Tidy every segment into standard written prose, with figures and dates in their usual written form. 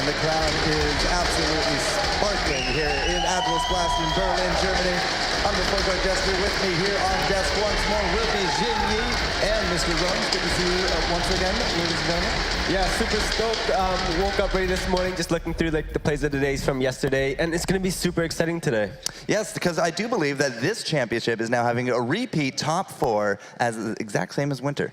the crowd is absolutely sparkling here in Adlersblast in Berlin, Germany. I'm the floor jester. With me here on desk once more will be Jin Yi and Mr. Rose. Good to see you once again, ladies and gentlemen. Yeah, super stoked. Woke up ready this morning, just looking through the plays of the days from yesterday, and it's going to be super exciting today. Yes, because I do believe that this championship is now having a repeat top four as the exact same as Winter.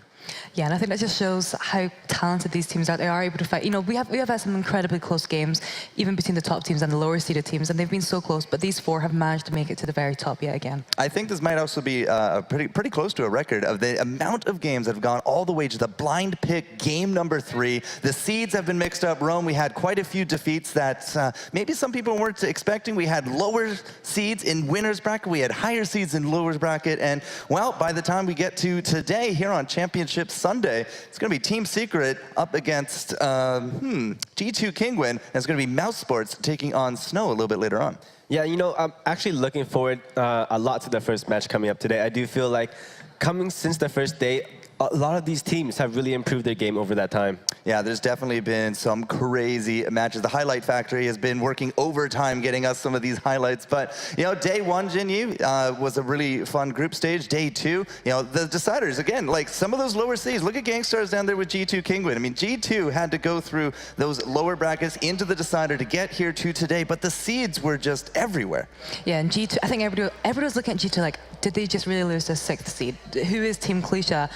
Yeah, and I think that just shows how talented these teams are. They are able to fight. You know, we have had some incredibly close games, even between the top teams and the lower seeded teams, and they've been so close. But these four have managed to make it to the very top yet again. I think this might also be pretty close to a record of the amount of games that have gone all the way to the blind pick game number 3. The seeds have been mixed up. Rome, we had quite a few defeats that maybe some people weren't expecting. We had lower seeds in winners bracket. We had higher seeds in losers bracket. And well, by the time we get to today here on Championship Sunday, it's going to be Team Secret up against G2 Kinguin, and it's going to be Mouse Sports taking on Snow a little bit later on. Yeah, you know, I'm actually looking forward a lot to the first match coming up today. I do feel like coming since the first day, a lot of these teams have really improved their game over that time. Yeah, there's definitely been some crazy matches. The Highlight Factory has been working overtime getting us some of these highlights. But, you know, day 1, Jinyu, was a really fun group stage. Day 2, you know, the deciders, again, like some of those lower seeds. Look at Gangstars down there with G2 Kinguin. I mean, G2 had to go through those lower brackets into the decider to get here to today, but the seeds were just everywhere. Yeah, and G2, I think everybody was looking at G2 like, did they just really lose the 6th seed? Who is Team Cliche?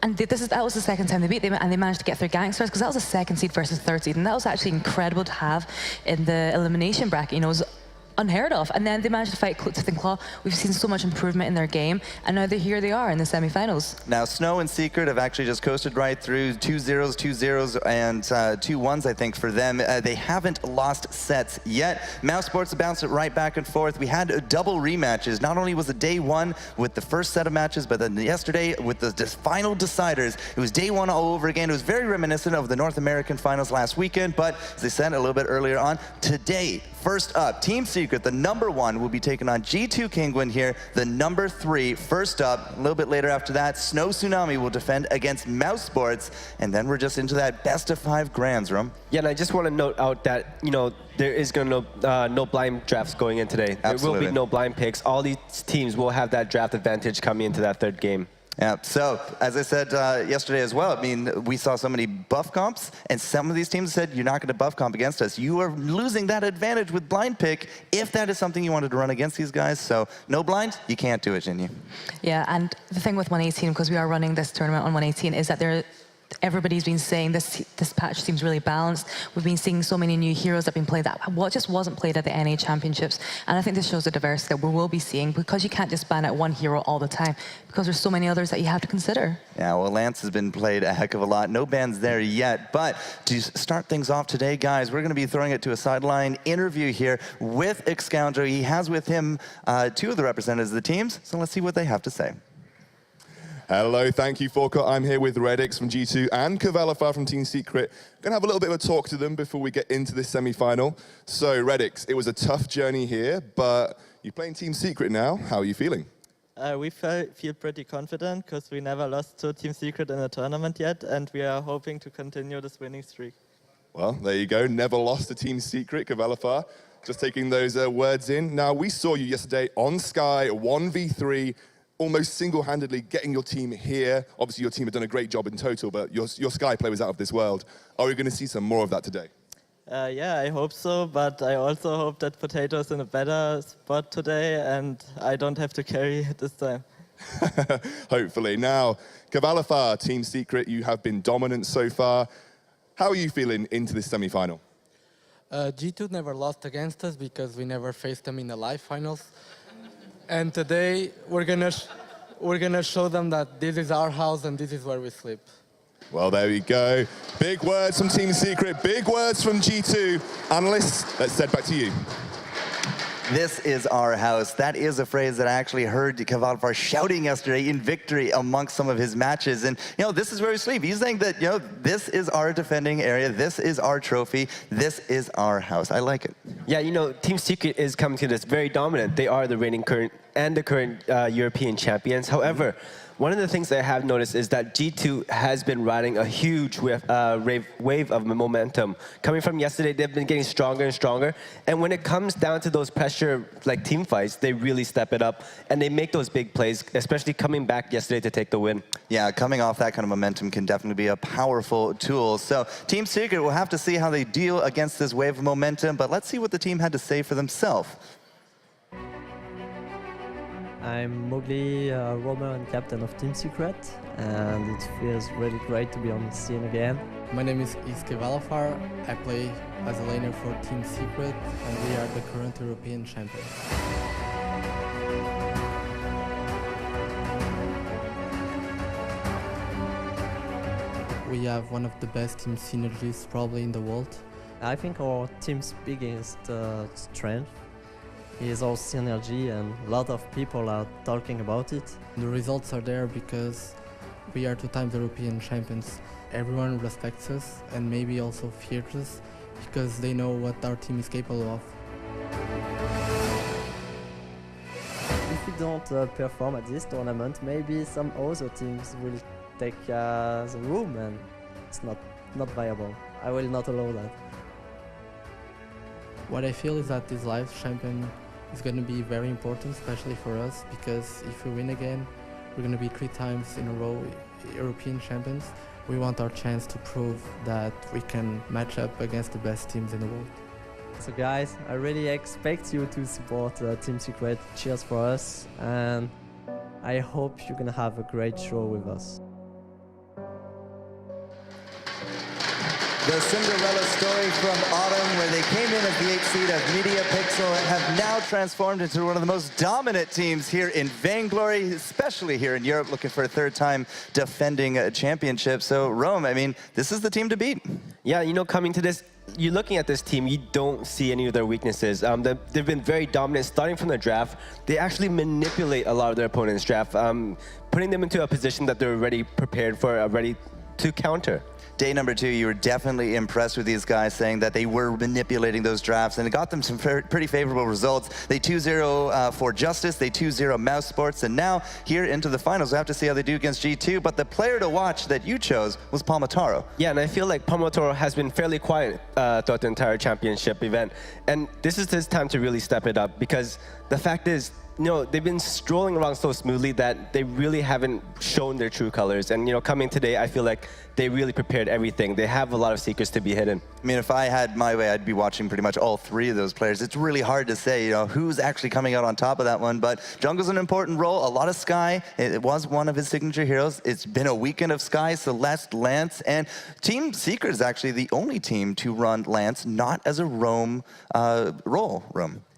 And that was the second time they beat them, and they managed to get through Gangsters, because that was a 2nd seed versus 3rd seed, and that was actually incredible to have in the elimination bracket. You know, it was unheard of. And then they managed to fight Tooth and Claw. We've seen so much improvement in their game, and now here they are in the semifinals. Now, Snow and Secret have actually just coasted right through 2-0s, 2-0s, and 2-1s, I think, for them. They haven't lost sets yet. Mouse Sports bounced it right back and forth. We had double rematches. Not only was it day 1 with the first set of matches, but then yesterday with the final deciders, it was day 1 all over again. It was very reminiscent of the North American finals last weekend, but as they said a little bit earlier on, today, first up, Team Secret, the number 1, will be taking on G2 Kinguin here, the number 3. First up, a little bit later after that, Snow Tsunami will defend against Mouse Sports, and then we're just into that best of 5 grands room. Yeah, and I just want to note out that, you know, there is going to no blind drafts going in today. Absolutely. There will be no blind picks. All these teams will have that draft advantage coming into that 3rd game. Yeah, so as I said yesterday as well, I mean, we saw so many buff comps, and some of these teams said, you're not going to buff comp against us. You are losing that advantage with blind pick if that is something you wanted to run against these guys. So no blind, you can't do it, Jinyu. Yeah, and the thing with 118, because we are running this tournament on 118, is that everybody's been saying this patch seems really balanced. We've been seeing so many new heroes that have been played that just wasn't played at the NA Championships. And I think this shows the diversity that we will be seeing, because you can't just ban out one hero all the time, because there's so many others that you have to consider. Yeah, well, Lance has been played a heck of a lot. No bans there yet. But to start things off today, guys, we're going to be throwing it to a sideline interview here with Excoundro. He has with him 2 of the representatives of the teams, so let's see what they have to say. Hello, thank you, Forka. I'm here with Redix from G2 and Kavalifar from Team Secret. Going to have a little bit of a talk to them before we get into this semi-final. So, Redix, it was a tough journey here, but you're playing Team Secret now. How are you feeling? We feel pretty confident, because we never lost to Team Secret in a tournament yet, and we are hoping to continue this winning streak. Well, there you go. Never lost to Team Secret, Kavalifar. Just taking those words in. Now, we saw you yesterday on Sky, 1v3, almost single-handedly getting your team here. Obviously, your team had done a great job in total, but your Sky play was out of this world. Are we going to see some more of that today? Yeah, I hope so, but I also hope that Potato is in a better spot today, and I don't have to carry it this time. Hopefully. Now, Kavalifar, Team Secret, you have been dominant so far. How are you feeling into this semi-final? G2 never lost against us because we never faced them in the live finals. And today, we're gonna show them that this is our house and this is where we sleep. Well, there we go. Big words from Team Secret, big words from G2. Analysts, let's head back to you. This is our house. That is a phrase that I actually heard Kavalifar shouting yesterday in victory amongst some of his matches. And, you know, this is where we sleep. He's saying that, you know, this is our defending area. This is our trophy. This is our house. I like it. Yeah, you know, Team Secret is coming to this very dominant. They are the reigning current European champions. However, one of the things that I have noticed is that G2 has been riding a huge wave of momentum. Coming from yesterday, they've been getting stronger and stronger. And when it comes down to those pressure like team fights, they really step it up and they make those big plays, especially coming back yesterday to take the win. Yeah, coming off that kind of momentum can definitely be a powerful tool. So Team Secret will have to see how they deal against this wave of momentum, but let's see what the team had to say for themselves. I'm Mowgli, roamer and captain of Team Secret, and it feels really great to be on the scene again. My name is Iske Valafar. I play as a laner for Team Secret, and we are the current European champions. We have one of the best team synergies probably in the world. I think our team's biggest strength is our synergy, and a lot of people are talking about it. The results are there because we are 2 times European champions. Everyone respects us and maybe also fears us because they know what our team is capable of. If we don't perform at this tournament, maybe some other teams will take the room, and it's not viable. I will not allow that. What I feel is that this live champion is going to be very important, especially for us, because if we win again, we're going to be 3 times in a row European champions. We want our chance to prove that we can match up against the best teams in the world. So guys, I really expect you to support Team Secret. Cheers for us, and I hope you're gonna have a great show with us. The Cinderella story from Autumn, where they came in as the 8th seed of Media Pixel and have now transformed into one of the most dominant teams here in Vainglory, especially here in Europe, looking for a 3rd time defending a championship. So, Rome, I mean, this is the team to beat. Yeah, you know, coming to this, you're looking at this team, you don't see any of their weaknesses. They've been very dominant starting from the draft. They actually manipulate a lot of their opponent's draft, putting them into a position that they're already prepared for, ready to counter. Day number 2, you were definitely impressed with these guys, saying that they were manipulating those drafts, and it got them some pretty favorable results. They 2-0 for Justice, they 2-0 Mouse Sports, and now here into the finals. We'll have to see how they do against G2, but the player to watch that you chose was Palmataro. Yeah, and I feel like Palmataro has been fairly quiet throughout the entire championship event, and this is his time to really step it up, because the fact is, you know, they've been strolling around so smoothly that they really haven't shown their true colors. And, you know, coming today, I feel like they really prepared everything. They have a lot of secrets to be hidden. I mean, if I had my way, I'd be watching pretty much all 3 of those players. It's really hard to say, you know, who's actually coming out on top of that one. But Jungle's an important role. A lot of Sky. It was one of his signature heroes. It's been a weekend of Sky, Celeste, Lance. And Team Secret is actually the only team to run Lance not as a roam role.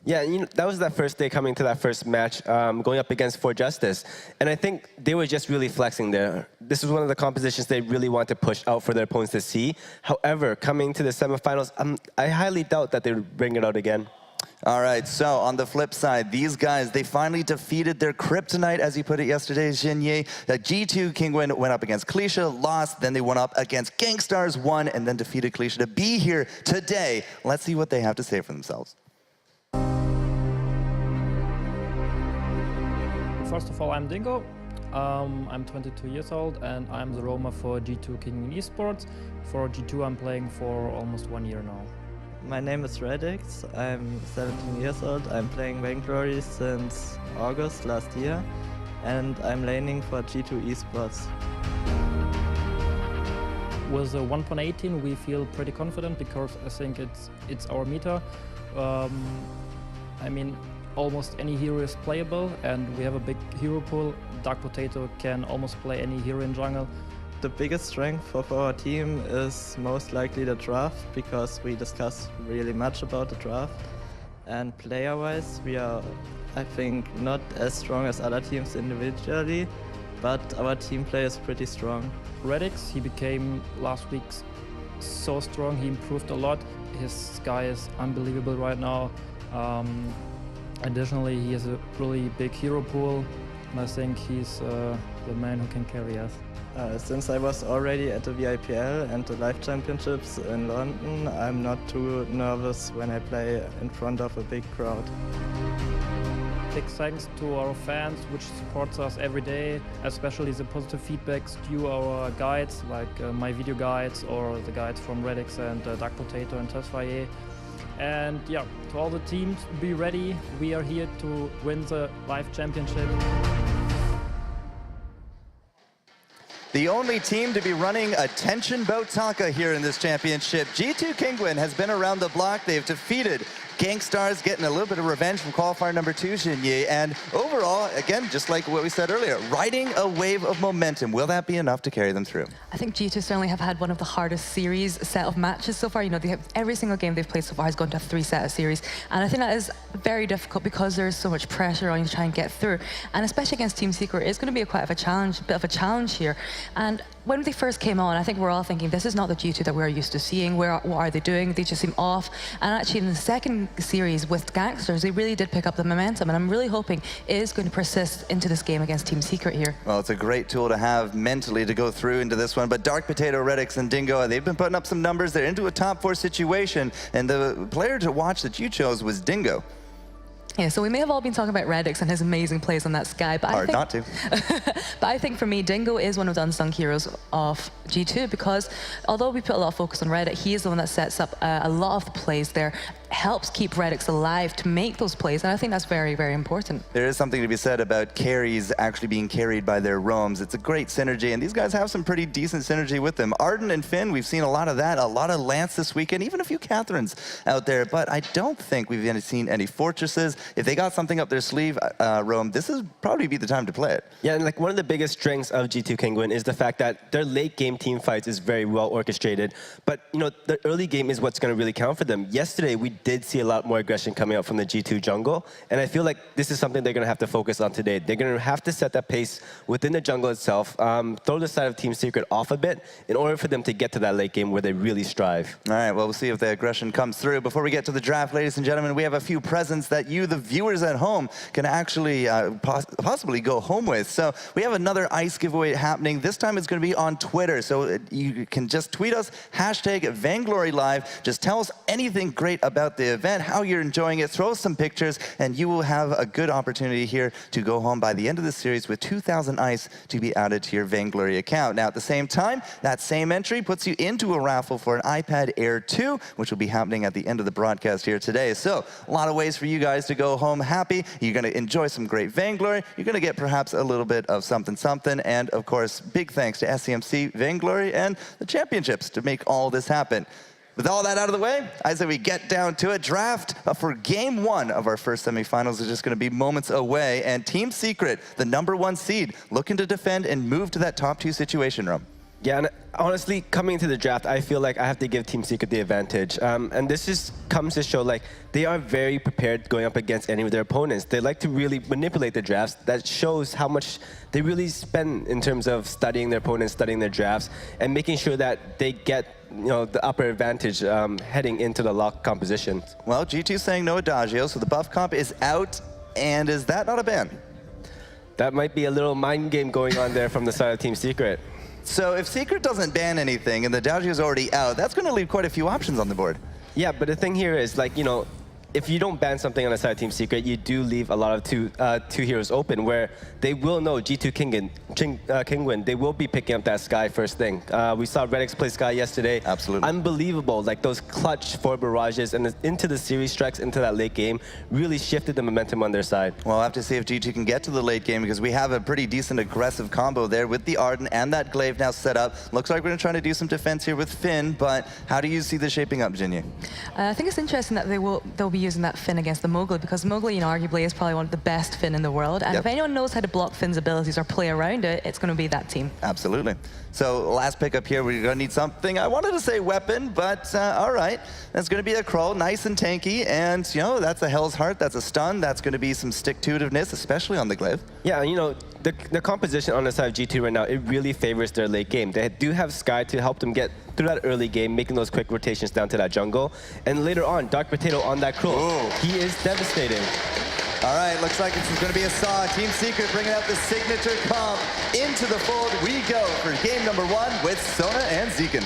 Yeah, you know, that was that first day coming to that first match, going up against For Justice. And I think they were just really flexing there. This was one of the compositions they really want to push out for their opponents to see. However, coming to the semifinals, I highly doubt that they would bring it out again. All right, so on the flip side, these guys, they finally defeated their kryptonite, as he put it yesterday, Xinye. G2 Kinguin went up against Cliche, lost, then they went up against Gangstars, won, and then defeated Cliche to be here today. Let's see what they have to say for themselves. First of all, I'm Dingo. I'm 22 years old and I'm the roamer for G2 Kinguin Esports. For G2 I'm playing for almost 1 year now. My name is Radix. I'm 17 years old. I'm playing Vainglory since August last year, and I'm laning for G2 Esports. With 1.18 we feel pretty confident because I think it's our meta. I mean, almost any hero is playable and we have a big hero pool. Dark Potato can almost play any hero in jungle. The biggest strength of our team is most likely the draft, because we discuss really much about the draft. And player-wise, we are, I think, not as strong as other teams individually, but our team play is pretty strong. Radix, he became last week so strong, he improved a lot. His Sky is unbelievable right now. Additionally, he has a really big hero pool, and I think he's the man who can carry us. Since I was already at the VIPL and the Live Championships in London, I'm not too nervous when I play in front of a big crowd. big thanks to our fans, which supports us every day, especially the positive feedbacks due our guides, like my video guides or the guides from Redix and Dark Potato and Tesfaye. And yeah, to all the teams, be ready. We are here to win the live championship. The only team to be running a tension Botaka here in this championship. G2 Kinguin has been around the block. They've defeated Gangstars, getting a little bit of revenge from qualifier number 2, Xinyi. And overall, again, just like what we said earlier, riding a wave of momentum. Will that be enough to carry them through? I think G2 certainly have had one of the hardest series set of matches so far. You know, they have every single game they've played so far has gone to a 3-set series. And I think that is very difficult because there's so much pressure on you to try and get through. And especially against Team Secret, it's going to be quite a bit of a challenge here. And when they first came on, I think we're all thinking, this is not the G2 that we're used to seeing. What are they doing? They just seem off. And actually in the second series with Gangsters, they really did pick up the momentum. And I'm really hoping it is going to persist into this game against Team Secret here. Well, it's a great tool to have mentally to go through into this one. But Dark Potato, Redix, and Dingo, they've been putting up some numbers. They're into a top 4 situation. And the player to watch that you chose was Dingo. Yeah, so we may have all been talking about Redix and his amazing plays on that Sky, but Hard not to. But I think for me, Dingo is one of the unsung heroes of G2 because although we put a lot of focus on Reddit, he is the one that sets up a lot of the plays there, helps keep Redix alive to make those plays, and I think that's very, very important. There is something to be said about carries actually being carried by their roams. It's a great synergy, and these guys have some pretty decent synergy with them. Arden and Finn, we've seen a lot of that, a lot of Lance this weekend, even a few Catherines out there, but I don't think we've seen any Fortresses. If they got something up their sleeve, Rome, this is probably be the time to play it. Yeah, and like one of the biggest strengths of G2 Kinguin is the fact that their late game team fights is very well orchestrated. But you know, the early game is what's going to really count for them. Yesterday, we did see a lot more aggression coming out from the G2 jungle, and I feel like this is something they're going to have to focus on today. They're going to have to set that pace within the jungle itself, throw the side of Team Secret off a bit in order for them to get to that late game where they really strive. All right, well, we'll see if the aggression comes through. Before we get to the draft, ladies and gentlemen, we have a few presents that you, the viewers at home, can actually possibly go home with. So we have another ice giveaway happening. This time it's going to be on Twitter. So you can just tweet us, hashtag Vainglory Live. Just tell us anything great about the event, how you're enjoying it, throw us some pictures, and you will have a good opportunity here to go home by the end of the series with 2,000 ice to be added to your Vainglory account. Now, at the same time, that same entry puts you into a raffle for an iPad Air 2, which will be happening at the end of the broadcast here today. So a lot of ways for you guys to go home happy. You're going to enjoy some great Vainglory. You're going to get perhaps a little bit of something, and of course, big thanks to SCMC, Vainglory, and the championships to make all this happen. With all that out of the way, I say we get down to it. Draft for Game 1 of our first semifinals is just going to be moments away, and Team Secret, the #1 seed, looking to defend and move to that top 2 situation room. Yeah, and honestly, coming into the draft, I feel like I have to give Team Secret the advantage. And this just comes to show, like, they are very prepared going up against any of their opponents. They like to really manipulate the drafts. That shows how much they really spend in terms of studying their opponents, studying their drafts, and making sure that they get, you know, the upper advantage heading into the lock composition. Well, G2 saying no Adagio, so the buff comp is out, and is that not a ban? That might be a little mind game going on there from the side of Team Secret. So if Secret doesn't ban anything and the Adagio is already out, that's going to leave quite a few options on the board. Yeah, but the thing here is, like, you know, if you don't ban something on the side of Team Secret, you do leave a lot of two heroes open where they will know G2 Kinguin, they will be picking up that Sky first thing. We saw Redix play Sky yesterday. Absolutely. Unbelievable. Like those clutch 4 barrages and into the series strikes into that late game really shifted the momentum on their side. Well, I'll have to see if G2 can get to the late game because we have a pretty decent aggressive combo there with the Arden and that Glaive now set up. Looks like we're going to try to do some defense here with Finn, but how do you see this shaping up, Jinyu? I think it's interesting that they'll be using that Finn against the Mowgli because Mowgli, you know, arguably is probably one of the best Finn in the world. And if anyone knows how to block Finn's abilities or play around it, it's going to be that team. Absolutely. So last pickup here, we're going to need something. I wanted to say weapon, but all right. That's going to be a Krull, nice and tanky. And, you know, that's a Hell's Heart. That's a stun. That's going to be some stick-to-itiveness, especially on the Glaive. Yeah, you know, the composition on the side of G2 right now, it really favors their late game. They do have Sky to help them get through that early game, making those quick rotations down to that jungle. And later on, Dark Potato on that Krull. He is devastating. All right, looks like this is going to be a saw. Team Secret bringing out the signature comp. Into the fold we go for game #1 with Sona and Zekin.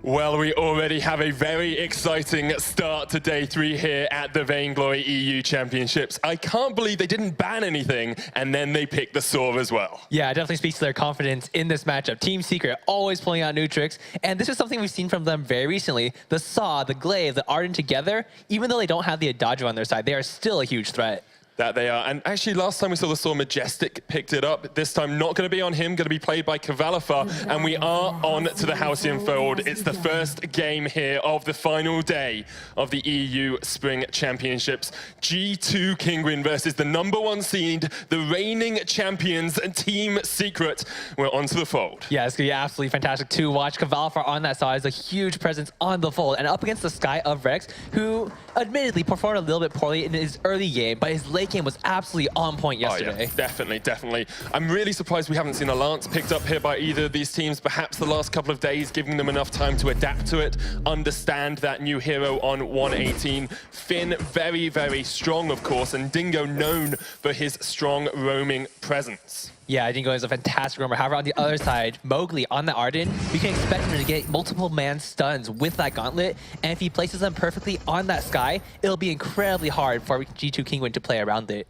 Well, we already have a very exciting start to day 3 here at the Vainglory EU Championships. I can't believe they didn't ban anything, and then they picked the Saw as well. Yeah, it definitely speaks to their confidence in this matchup. Team Secret always pulling out new tricks, and this is something we've seen from them very recently. The Saw, the Glaive, the Arden together, even though they don't have the Adagio on their side, they are still a huge threat. That they are. And actually, last time we saw the Saw, Majestic picked it up. This time, not going to be on him, going to be played by Cavalifar. And we are on to the Halcyon Fold. It's the first game here of the final day of the EU Spring Championships. G2 Kinguin versus the #1 seed, the reigning champions, Team Secret. We're on to the Fold. Yeah, it's going to be absolutely fantastic to watch. Cavalifar on that side is a huge presence on the Fold. And up against the Sky of Rex, who admittedly performed a little bit poorly in his early game, but his late game was absolutely on point yesterday. Oh, yeah, definitely, definitely. I'm really surprised we haven't seen a Lance picked up here by either of these teams. Perhaps the last couple of days giving them enough time to adapt to it, understand that new hero on 118. Finn, very, very strong, of course, and Dingo known for his strong roaming presence. Yeah, Dingo is a fantastic roamer. However, on the other side, Mowgli on the Arden, we can expect him to get multiple man stuns with that gauntlet. And if he places them perfectly on that Sky, it'll be incredibly hard for G2 Kinguin to play around it.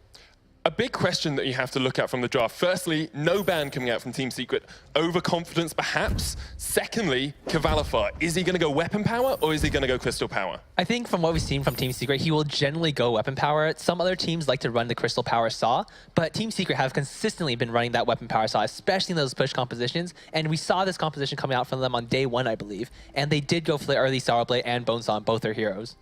A big question that you have to look at from the draft. Firstly, no ban coming out from Team Secret. Overconfidence, perhaps. Secondly, Cavalifar. Is he going to go weapon power or is he going to go crystal power? I think from what we've seen from Team Secret, he will generally go weapon power. Some other teams like to run the crystal power Saw, but Team Secret have consistently been running that weapon power Saw, especially in those push compositions. And we saw this composition coming out from them on day 1, I believe. And they did go for the early Sour Blade and Bone Saw on both their heroes.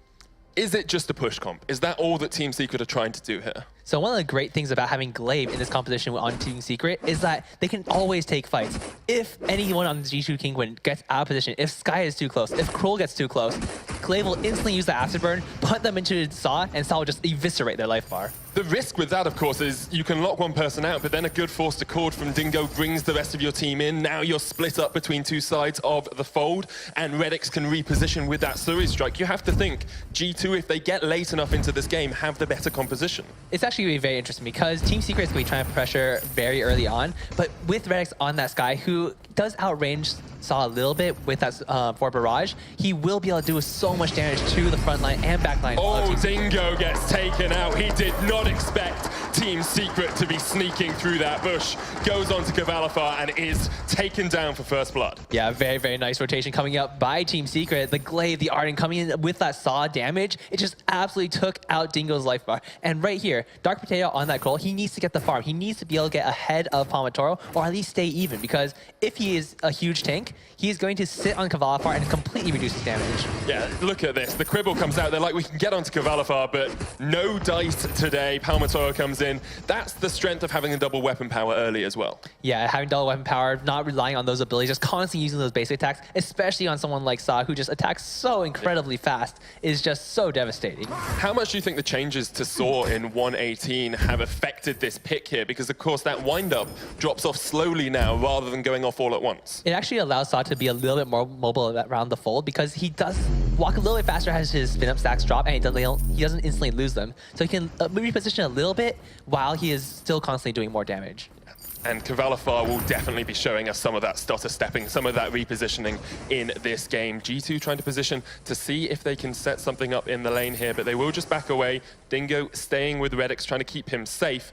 Is it just a push comp? Is that all that Team Secret are trying to do here? So one of the great things about having Glaive in this composition on Team Secret is that they can always take fights. If anyone on the G2 Kinguin gets out of position, if Sky is too close, if Kroll gets too close, Glaive will instantly use the Afterburn, put them into Saw, and Saw will just eviscerate their life bar. The risk with that, of course, is you can lock one person out, but then a good forced accord from Dingo brings the rest of your team in. Now you're split up between two sides of the Fold, and Redix can reposition with that Surrey Strike. You have to think G2, if they get late enough into this game, have the better composition. It's actually going to be very interesting because Team Secret is going to be trying to pressure very early on, but with Redix on that Sky, who does outrange Saw a little bit with that for Barrage, he will be able to do so much damage to the front line and back line. Oh, Dingo gets taken out. He did not expect Team Secret to be sneaking through that bush. Goes on to Cavalifar and is taken down for first blood. Yeah, very, very nice rotation coming up by Team Secret. The Glaive, the Arden coming in with that Saw damage. It just absolutely took out Dingo's life bar. And right here, Dark Potato on that Kroll, he needs to get the farm. He needs to be able to get ahead of Palmatoro or at least stay even, because if he is a huge tank, he is going to sit on Cavalifar and completely reduce his damage. Yeah, look at this. The Quibble comes out. They're like, we can get onto Cavalifar, but no dice today. Palmatoro comes in. That's the strength of having a double weapon power early as well. Yeah, having double weapon power, not relying on those abilities, just constantly using those basic attacks, especially on someone like Saw, who just attacks so incredibly fast, is just so devastating. How much do you think the changes to Saw in 118 have affected this pick here? Because, of course, that wind-up drops off slowly now rather than going off all at once. It actually allows Saw to be a little bit more mobile around the Fold because he does walk a little bit faster as his spin-up stacks drop, and he doesn't instantly lose them. So he can reposition a little bit while he is still constantly doing more damage. And Cavalifar will definitely be showing us some of that stutter stepping, some of that repositioning in this game. G2 trying to position to see if they can set something up in the lane here, but they will just back away. Dingo staying with Redix, trying to keep him safe.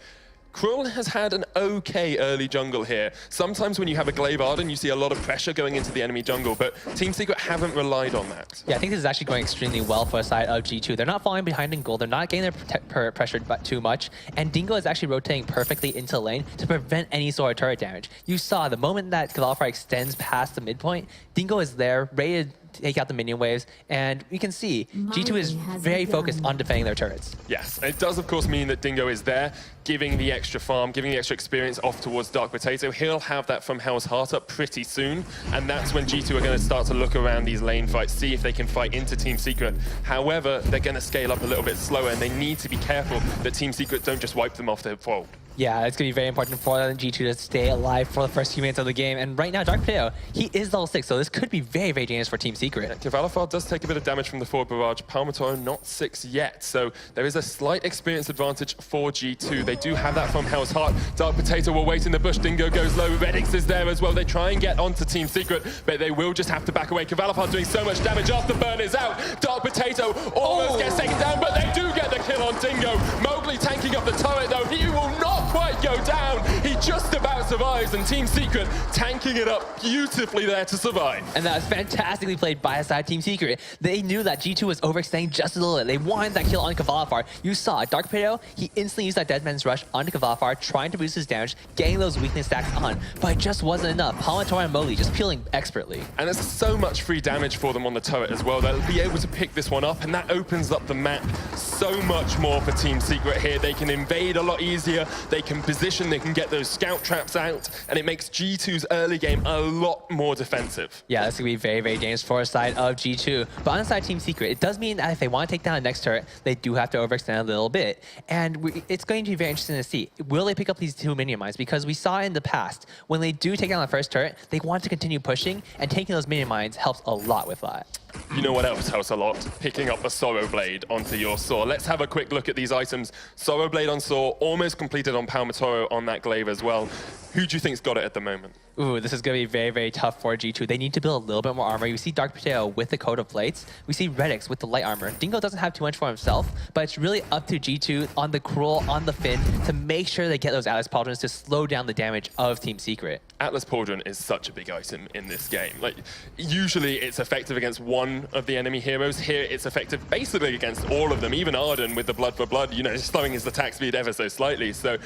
Krull has had an okay early jungle here. Sometimes when you have a Glaive Arden, you see a lot of pressure going into the enemy jungle, but Team Secret haven't relied on that. Yeah, I think this is actually going extremely well for the side of G2. They're not falling behind in gold. They're not getting their pressured too much. And Dingo is actually rotating perfectly into lane to prevent any sort of turret damage. You saw the moment that Cavalifar extends past the midpoint, Dingo is there, ready to take out the minion waves, and we can see G2 is very focused on defending their turrets. Yes, and it does of course mean that Dingo is there, giving the extra farm, giving the extra experience off towards Dark Potato. He'll have that from Hell's Heart up pretty soon, and that's when G2 are going to start to look around these lane fights, see if they can fight into Team Secret. However, they're going to scale up a little bit slower, and they need to be careful that Team Secret don't just wipe them off their Fold. Yeah, it's going to be very important for G2 to stay alive for the first few minutes of the game. And right now, Dark Potato, he is level 6, so this could be very, very dangerous for Team Secret. Kvalifar does take a bit of damage from the forward barrage. Palmatoro not 6 yet, so there is a slight experience advantage for G2. They do have that from Hell's Heart. Dark Potato will wait in the bush. Dingo goes low. Redix is there as well. They try and get onto Team Secret, but they will just have to back away. Kvalifar doing so much damage after Burn is out. Dark Potato almost gets taken down, but they do get the kill on Dingo. Mowgli tanking up the turret, though. He will not quite go down. He just about survives, and Team Secret tanking it up beautifully there to survive. And that was fantastically played by side Team Secret. They knew that G2 was overextending just a little bit. They wanted that kill on Kvalifar. You saw Dark Potato, he instantly used that Deadman's Rush onto Kvalifar, trying to boost his damage, getting those weakness stacks on, but it just wasn't enough. Palmatoro and Mowgli just peeling expertly. And there's so much free damage for them on the turret as well. They'll be able to pick this one up, and that opens up the map so much more for Team Secret here. They can invade a lot easier, they can position, they can get those scout traps out, and it makes G2's early game a lot more defensive. Yeah, this is going to be very, very dangerous for the side of G2. But on the side of Team Secret, it does mean that if they want to take down the next turret, they do have to overextend a little bit. And it's going to be very interesting to see. Will they pick up these 2 minion mines? Because we saw in the past, when they do take down the first turret, they want to continue pushing, and taking those minion mines helps a lot with that. You know what else helps a lot? Picking up a Sorrow Blade onto your Saw. Let's have a quick look at these items. Sorrow Blade on Saw, almost completed on Palmatoro on that glaive as well. Who do you think's got it at the moment? Ooh, this is going to be very, very tough for G2. They need to build a little bit more armor. We see Dark Potato with the coat of plates. We see Redix with the light armor. Dingo doesn't have too much for himself, but it's really up to G2 on the Cruel, on the Finn, to make sure they get those Atlas Pauldrons to slow down the damage of Team Secret. Atlas Pauldron is such a big item in this game. Like, usually it's effective against one of the enemy heroes. Here it's effective basically against all of them. Even Arden with the Blood for Blood, you know, slowing his attack speed ever so slightly. So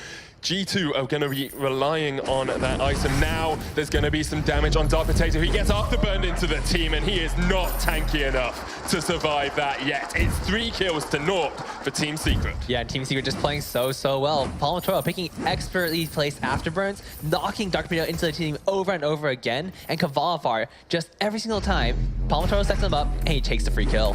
G2 are going to be relying on that item. Now there's going to be some damage on Dark Potato. He gets afterburned into the team, and he is not tanky enough to survive that yet. It's 3 kills to 0 for Team Secret. Yeah, and Team Secret just playing so well. Palmatoro picking expertly placed afterburns, knocking Dark Potato into the team over and over again, and Kvalifar just every single time, Palmatoro sets him up, and he takes the free kill.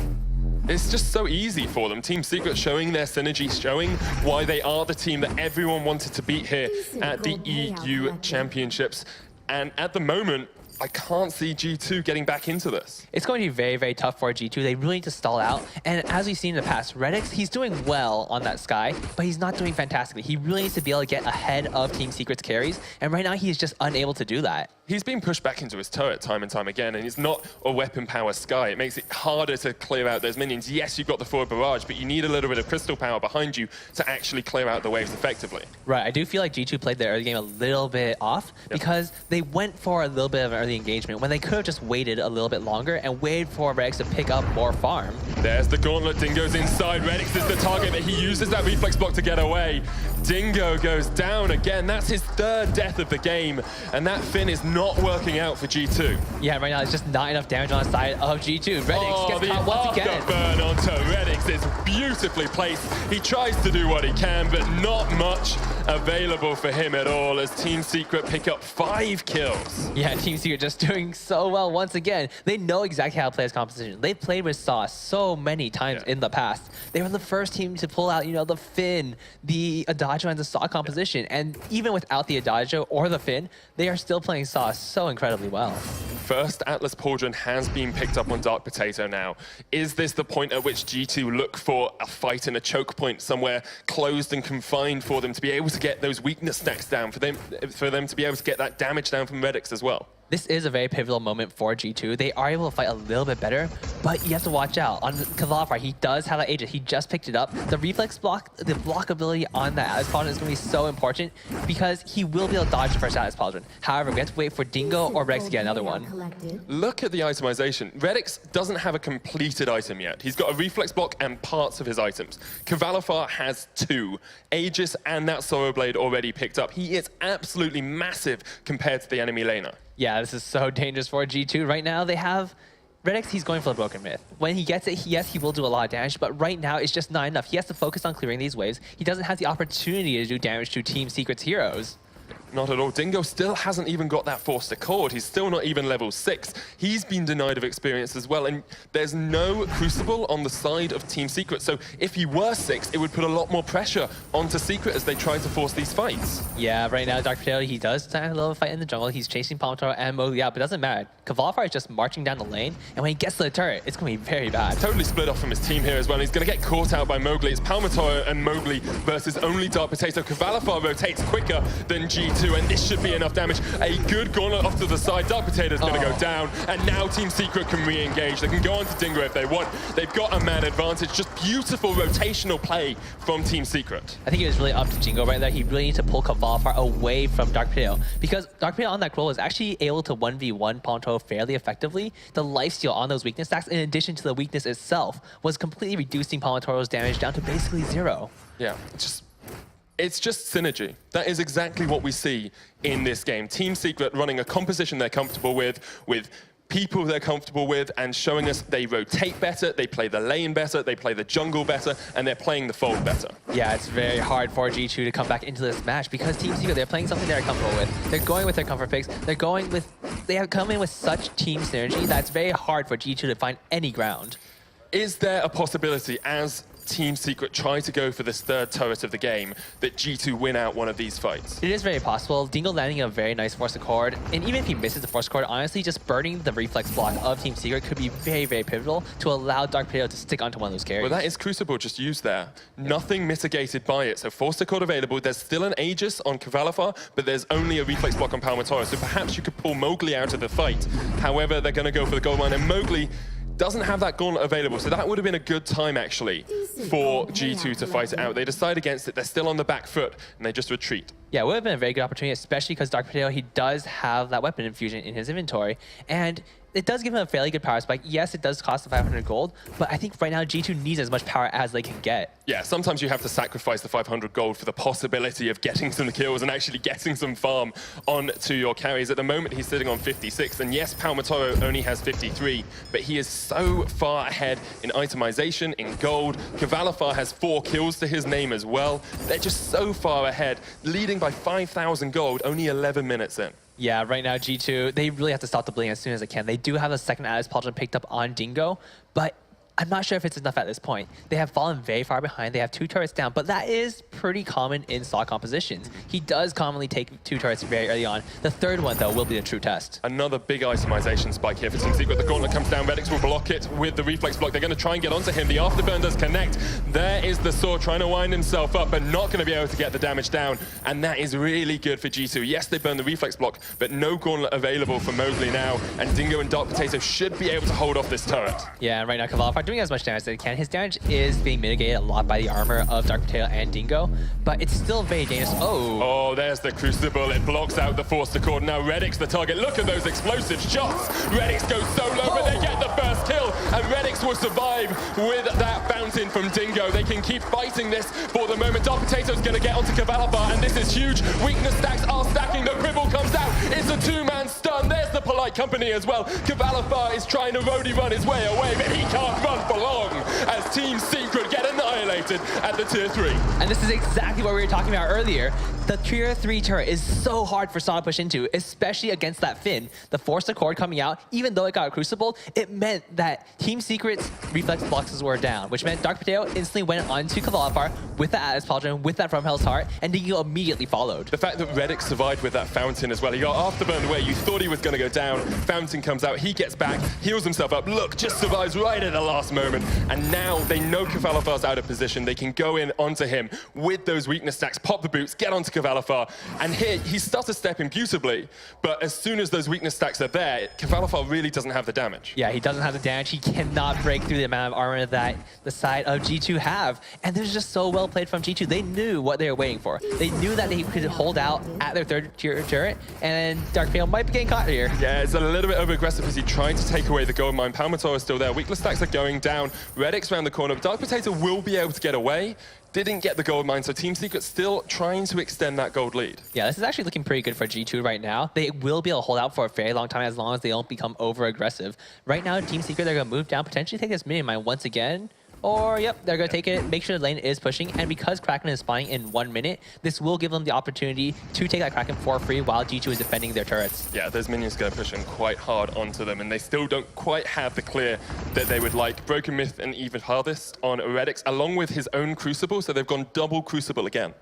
It's just so easy for them. Team Secret showing their synergy, showing why they are the team that everyone wanted to beat here at the EU Championships. And at the moment, I can't see G2 getting back into this. It's going to be very, very tough for G2. They really need to stall out. And as we've seen in the past, Redix, he's doing well on that Sky, but he's not doing fantastically. He really needs to be able to get ahead of Team Secret's carries. And right now, he is just unable to do that. He's been pushed back into his turret time and time again, and it's not a weapon power Sky. It makes it harder to clear out those minions. Yes, you've got the forward barrage, but you need a little bit of crystal power behind you to actually clear out the waves effectively. Right, I do feel like G2 played their early game a little bit off because they went for a little bit of an early engagement when they could have just waited a little bit longer and waited for Redix to pick up more farm. There's the gauntlet. Dingo's inside. Redix is the target, but he uses that reflex block to get away. Dingo goes down again. That's his 3rd death of the game, and that Finn is not working out for G2. Yeah, right now it's just not enough damage on the side of G2. Redix gets caught once again. Burn onto Redix is beautifully placed. He tries to do what he can, but not much available for him at all as Team Secret pick up 5 kills. Yeah, Team Secret just doing so well once again. They know exactly how to play this composition. They played with Sauce so many times in the past. They were the first team to pull out, you know, the Finn, the Adagio, and the Saw composition. And even without the Adagio or the Finn, they are still playing Sauce so incredibly well. First Atlas Pauldron has been picked up on Dark Potato now. Is this the point at which G2 look for a fight in a choke point somewhere closed and confined for them to be able to get those weakness stacks down, for them to be able to get that damage down from Redix as well? This is a very pivotal moment for G2. They are able to fight a little bit better, but you have to watch out. On Kvalifar, he does have that Aegis. He just picked it up. The reflex block, the block ability on that Atlas Pauldron is going to be so important because he will be able to dodge the first Atlas Pauldron. However, we have to wait for Dingo or Redix to get another one. Look at the itemization. Redix doesn't have a completed item yet. He's got a reflex block and parts of his items. Kvalifar has 2. Aegis and that Sorrow Blade already picked up. He is absolutely massive compared to the enemy laner. Yeah, this is so dangerous for G2. Right now, they have Redix, he's going for the Broken Myth. When he gets it, yes, he will do a lot of damage, but right now, it's just not enough. He has to focus on clearing these waves. He doesn't have the opportunity to do damage to Team Secret's heroes. Not at all. Dingo still hasn't even got that Forced Accord. He's still not even level 6. He's been denied of experience as well, and there's no Crucible on the side of Team Secret. So if he were 6, it would put a lot more pressure onto Secret as they try to force these fights. Yeah, right now, Dr. Potato, he does have a little fight in the jungle. He's chasing Palmatoro and Mowgli out, but it doesn't matter. Cavalifar is just marching down the lane, and when he gets to the turret, it's going to be very bad. Totally split off from his team here as well. He's going to get caught out by Mowgli. It's Palmatoro and Mowgli versus only Dark Potato. Cavalifar rotates quicker than G2, and this should be enough damage. A good gauntlet off to the side. Dark Potato's going to go down, and now Team Secret can re-engage. They can go on to Dingo if they want. They've got a man advantage. Just beautiful rotational play from Team Secret. I think it was really up to Jingo right there. He really needs to pull Cavalifar away from Dark Potato, because Dark Potato on that scroll was actually able to 1v1 Palmatoro fairly effectively. The lifesteal on those weakness stacks, in addition to the weakness itself, was completely reducing Palmatoro's damage down to basically 0. Yeah, it's just synergy. That is exactly what we see in this game. Team Secret running a composition they're comfortable with people they're comfortable with, and showing us they rotate better, they play the lane better, they play the jungle better, and they're playing the fold better. Yeah, it's very hard for G2 to come back into this match because Team Secret, they're playing something they're comfortable with. They're going with their comfort picks. They have come in with such team synergy that it's very hard for G2 to find any ground. Is there a possibility, as Team Secret try to go for this third turret of the game, that G2 win out one of these fights? It is very possible. Dingle landing a very nice Force Accord, and even if he misses the Force Accord, honestly, just burning the reflex block of Team Secret could be very, very pivotal to allow Dark Potato to stick onto one of those carries. Well, that is Crucible just used there. Nothing mitigated by it. So Force Accord available. There's still an Aegis on Cavalifar, but there's only a reflex block on Palmatoro. So perhaps you could pull Mowgli out of the fight. However, they're going to go for the gold mine, and Mowgli doesn't have that gauntlet available, so that would have been a good time, actually, for G2 to fight it out. They decide against it, they're still on the back foot, and they just retreat. Yeah, it would have been a very good opportunity, especially because Dark Potato, he does have that weapon infusion in his inventory, and it does give him a fairly good power spike. Yes, it does cost the 500 gold, but I think right now G2 needs as much power as they can get. Yeah, sometimes you have to sacrifice the 500 gold for the possibility of getting some kills and actually getting some farm onto your carries. At the moment, he's sitting on 56, and yes, Palmatoro only has 53, but he is so far ahead in itemization, in gold. Cavalifar has 4 kills to his name as well. They're just so far ahead, leading by 5,000 gold, only 11 minutes in. Yeah, right now G2, they really have to stop the bleeding as soon as they can. They do have a second Atlas Pauldron picked up on Dingo, but I'm not sure if it's enough at this point. They have fallen very far behind. They have 2 turrets down, but that is pretty common in slot compositions. He does commonly take 2 turrets very early on. The third one, though, will be the true test. Another big itemization spike here for Team Secret. The gauntlet comes down. Redix will block it with the reflex block. They're going to try and get onto him. The afterburn does connect. There is the sword trying to wind himself up, but not going to be able to get the damage down. And that is really good for G2. Yes, they burn the reflex block, but no gauntlet available for Mowgli now. And Dingo and Dark Potato should be able to hold off this turret. Yeah, and right now Cavalifar doing as much damage as they can. His damage is being mitigated a lot by the armor of Dark Potato and Dingo, but it's still very dangerous. Oh, there's the Crucible. It blocks out the Forced Accord. Now Redix the target. Look at those explosive shots. Redix goes solo, but they get the first kill, and Redix will survive with that fountain from Dingo. They can keep fighting this for the moment. Dark Potato's going to get onto Cavalifar, and this is huge. Weakness stacks are stacking. The Cribble comes out. It's a 2-man stun. There's the Polite Company as well. Cavalifar is trying to roadie run his way away, but he can't run for long as Team Secret get annihilated at the tier 3. And this is exactly what we were talking about earlier. The tier 3 turret is so hard for Saw to push into, especially against that Finn. The Forced Accord coming out, even though it got a Crucible, it meant that Team Secret's reflex blocks were down, which meant Dark Potato instantly went onto Cavalifar with the Atlas Pauldron, with that From Hell's Heart, and Dingo immediately followed. The fact that Redix survived with that fountain as well. He got afterburned where you thought he was going to go down. Fountain comes out, he gets back, heals himself up. Look, just survives right at the last moment. And now they know Cavalifar's out of position. They can go in onto him with those weakness stacks, pop the boots, get onto Cavalifar. And here, he started stepping beautifully, but as soon as those weakness stacks are there, Cavalifar really doesn't have the damage. Yeah, he doesn't have the damage. He cannot break through the amount of armor that the side of G2 have. And this is just so well played from G2. They knew what they were waiting for. They knew that they could hold out at their third tier turret, and Dark Potato might be getting caught here. Yeah, it's a little bit over aggressive as he tried to take away the gold mine. Palmatoro is still there. Weakness stacks are going down. Redix around the corner, but Dark Potato will be able to get away. Didn't get the gold mine, so Team Secret still trying to extend that gold lead. Yeah, this is actually looking pretty good for G2 right now. They will be able to hold out for a very long time as long as they don't become over-aggressive. Right now, Team Secret, they're going to move down, potentially take this minion mine once again. Or, yep, they're going to take it, make sure the lane is pushing. And because Kraken is spawning in 1 minute, this will give them the opportunity to take that Kraken for free while G2 is defending their turrets. Yeah, those minions go pushing quite hard onto them, and they still don't quite have the clear that they would like. Broken Myth and even Harvest on Redix, along with his own Crucible, so they've gone double Crucible again.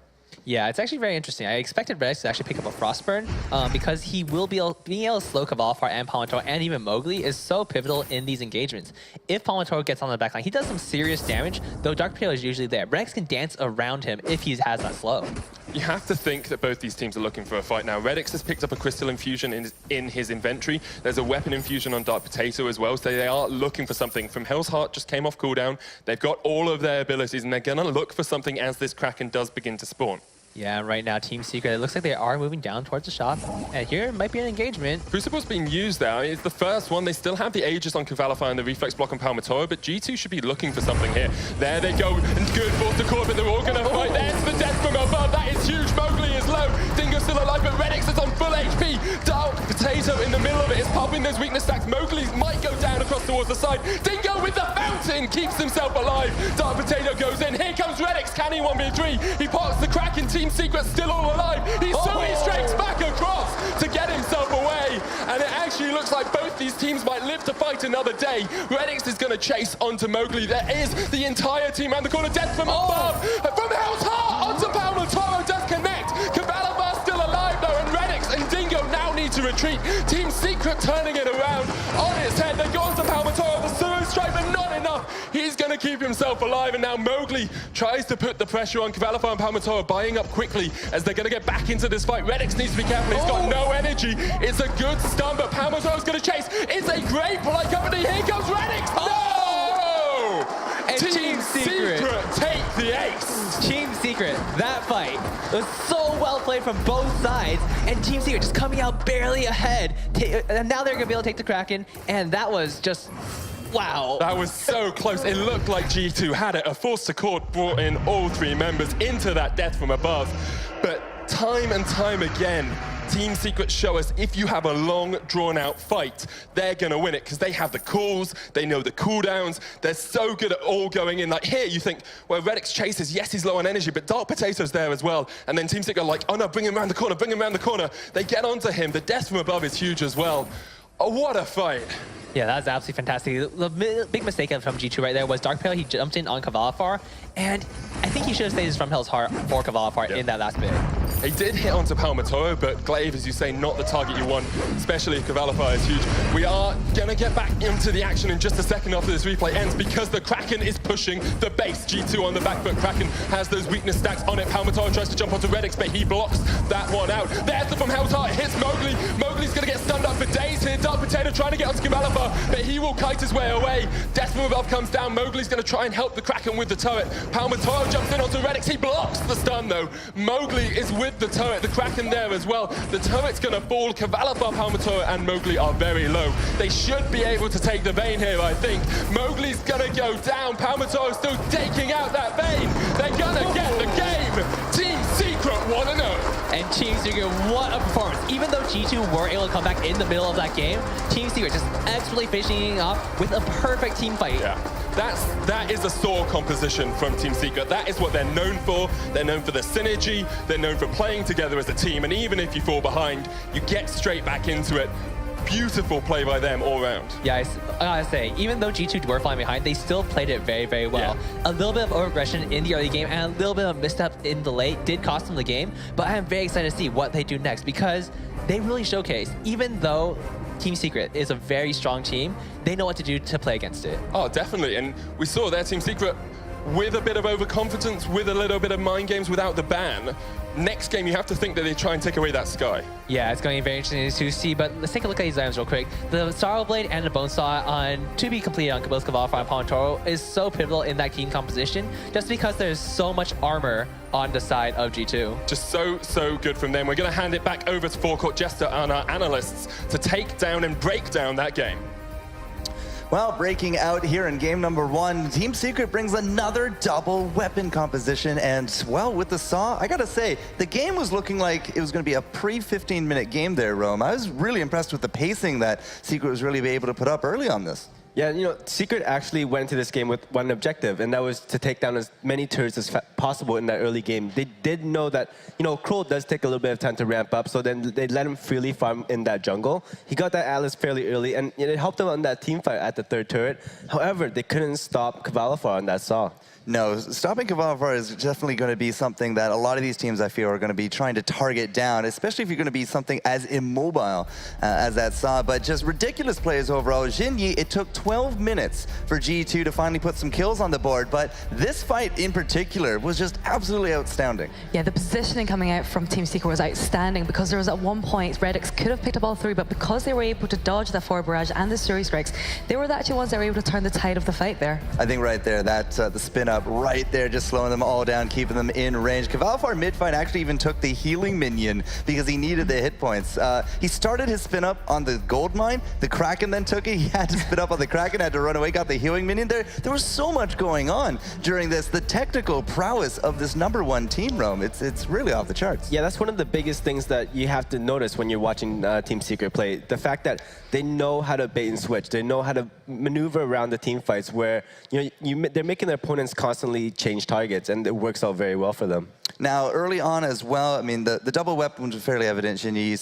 Yeah, it's actually very interesting. I expected Redix to actually pick up a Frostburn because he will be being able to slow Kvalifar and Palmatoro and even Mowgli is so pivotal in these engagements. If Palmatoro gets on the backline, he does some serious damage, though Dark Potato is usually there. Redix can dance around him if he has that slow. You have to think that both these teams are looking for a fight now. Redix has picked up a Crystal Infusion in his inventory. There's a Weapon Infusion on Dark Potato as well, so they are looking for something. From Hell's Heart just came off cooldown. They've got all of their abilities, and they're going to look for something as this Kraken does begin to spawn. Yeah, right now, Team Secret, it looks like they are moving down towards the shop. And here might be an engagement. Crucible's being used now. It's the first one. They still have the Aegis on Kvalify and the Reflex Block on Palmatoro, but G2 should be looking for something here. There they go. And good force to core, but they're all going to fight. There's the death from above. That is huge. Mowgli is low. Dingo's still alive, but Redix is on full HP. Dark Potato in the middle of it is popping those weakness stacks. Mowgli might go down across towards the side. Dingo with the fountain keeps himself alive. Dark Potato goes in. Here comes Redix. Can he 1v3? He parks the Kraken. Team Secret still all alive. He straight back across to get himself away. And it actually looks like both these teams might live to fight another day. Redix is going to chase onto Mowgli. There is the entire team around the corner. Death from above. From Hell's Heart onto Palmatoro does connect. Kvalifar still alive though, and Redix and Dingo now need to retreat. Team Secret turning it around on its head. They go onto Palmatoro. The Suru Strike, but not enough. He's going to keep himself alive, and now Mowgli tries to put the pressure on Kvalifar and Palmatoro, buying up quickly as they're going to get back into this fight. Redix needs to be careful. He's got no energy. It's a good stun, but Palmatoro's going to chase. It's a great play company. Here comes Redix. No! And Team Secret take the ace. Team Secret, that fight was so well played from both sides, and Team Secret just coming out barely ahead. And now they're going to be able to take the Kraken, and that was just... wow. That was so close. It looked like G2 had it. A force to court brought in all three members into that death from above. But time and time again, Team Secret show us if you have a long, drawn-out fight, they're going to win it because they have the calls, they know the cooldowns, they're so good at all going in. Like here, you think, well, Redix chases, yes, he's low on energy, but Dark Potato's there as well. And then Team Secret are like, oh no, bring him around the corner, bring him around the corner. They get onto him. The death from above is huge as well. Oh, what a fight. Yeah, that was absolutely fantastic. The big mistake from G2 right there was Dark Potato. He jumped in on Kvalifar, and I think he should have stayed from Hell's Heart for Kvalifar in that last bit. He did hit onto Palmatoro, but Glaive, as you say, not the target you want, especially if Kvalifar is huge. We are going to get back into the action in just a second after this replay ends because the Kraken is pushing the base. G2 on the back foot. Kraken has those weakness stacks on it. Palmatoro tries to jump onto Redix, but he blocks that one out. There's the from Hell's Heart. Hits Mowgli. Mowgli's going to get stunned up for days here. Dark Potato trying to get onto Kvalifar, but he will kite his way away. Death from above comes down. Mowgli's going to try and help the Kraken with the turret. Palmatoro jumps in onto Redix. He blocks the stun, though. Mowgli is with the turret. The Kraken there as well. The turret's going to fall. Kvalifar, Palmatoro, and Mowgli are very low. They should be able to take the Vayne here, I think. Mowgli's going to go down. Palmatoro still taking out that Vayne. They're going to get the game. Team Secret 1-0. And Team Secret, what a performance. Even though G2 were able to come back in the middle of that game, Team Secret just expertly finishing off with a perfect team fight. Yeah. That is a sore composition from Team Secret. That is what they're known for. They're known for the synergy. They're known for playing together as a team. And even if you fall behind, you get straight back into it. Beautiful play by them all around. Yeah, I gotta say, even though G2 were falling behind, they still played it very, very well. Yeah. A little bit of overaggression in the early game and a little bit of misstep in the late did cost them the game, but I'm very excited to see what they do next because they really showcase, even though Team Secret is a very strong team, they know what to do to play against it. Oh, definitely. And we saw their Team Secret with a bit of overconfidence, with a little bit of mind games without the ban. Next game, you have to think that they try and take away that Sky. Yeah, it's going to be very interesting to see, but let's take a look at these items real quick. The Sorrow Blade and the Bone Saw to be completed on both Kvalifar and Palmatoro is so pivotal in that team composition, just because there's so much armor on the side of G2. Just so good from them. We're going to hand it back over to Forecourt Jester and our analysts to take down and break down that game. Well, breaking out here in game number 1, Team Secret brings another double weapon composition. And, well, with the Saw, I gotta say, the game was looking like it was gonna be a pre-15-minute game there, Rome. I was really impressed with the pacing that Secret was really able to put up early on this. Yeah, Secret actually went to this game with one objective, and that was to take down as many turrets as possible in that early game. They did know that, Kroll does take a little bit of time to ramp up, so then they let him freely farm in that jungle. He got that Atlas fairly early, and it helped him on that team fight at the third turret. However, they couldn't stop Kvalifar on that Saw. No, stopping Kvalifar is definitely going to be something that a lot of these teams, I feel, are going to be trying to target down, especially if you're going to be something as immobile as that Saw. But just ridiculous plays overall. Jinyi, it took 12 minutes for G2 to finally put some kills on the board, but this fight in particular was just absolutely outstanding. Yeah, the positioning coming out from Team Secret was outstanding because there was at one point, Redix could have picked up all three, but because they were able to dodge the forward barrage and the Suri strikes, they were the actual ones that were able to turn the tide of the fight there. I think right there, that the spin up right there, just slowing them all down, keeping them in range. Kvalifar mid-fight actually even took the healing minion because he needed the hit points. He started his spin up on the gold mine. The Kraken then took it. He had to spin up on the Kraken, had to run away, got the healing minion. There was so much going on during this. The technical prowess of this #1 team, Rome, it's really off the charts. Yeah, that's one of the biggest things that you have to notice when you're watching Team Secret play. The fact that they know how to bait and switch. They know how to maneuver around the team fights where they're making their opponents constantly change targets, and it works out very well for them. Now, early on as well, I mean, the double weapon was fairly evident. You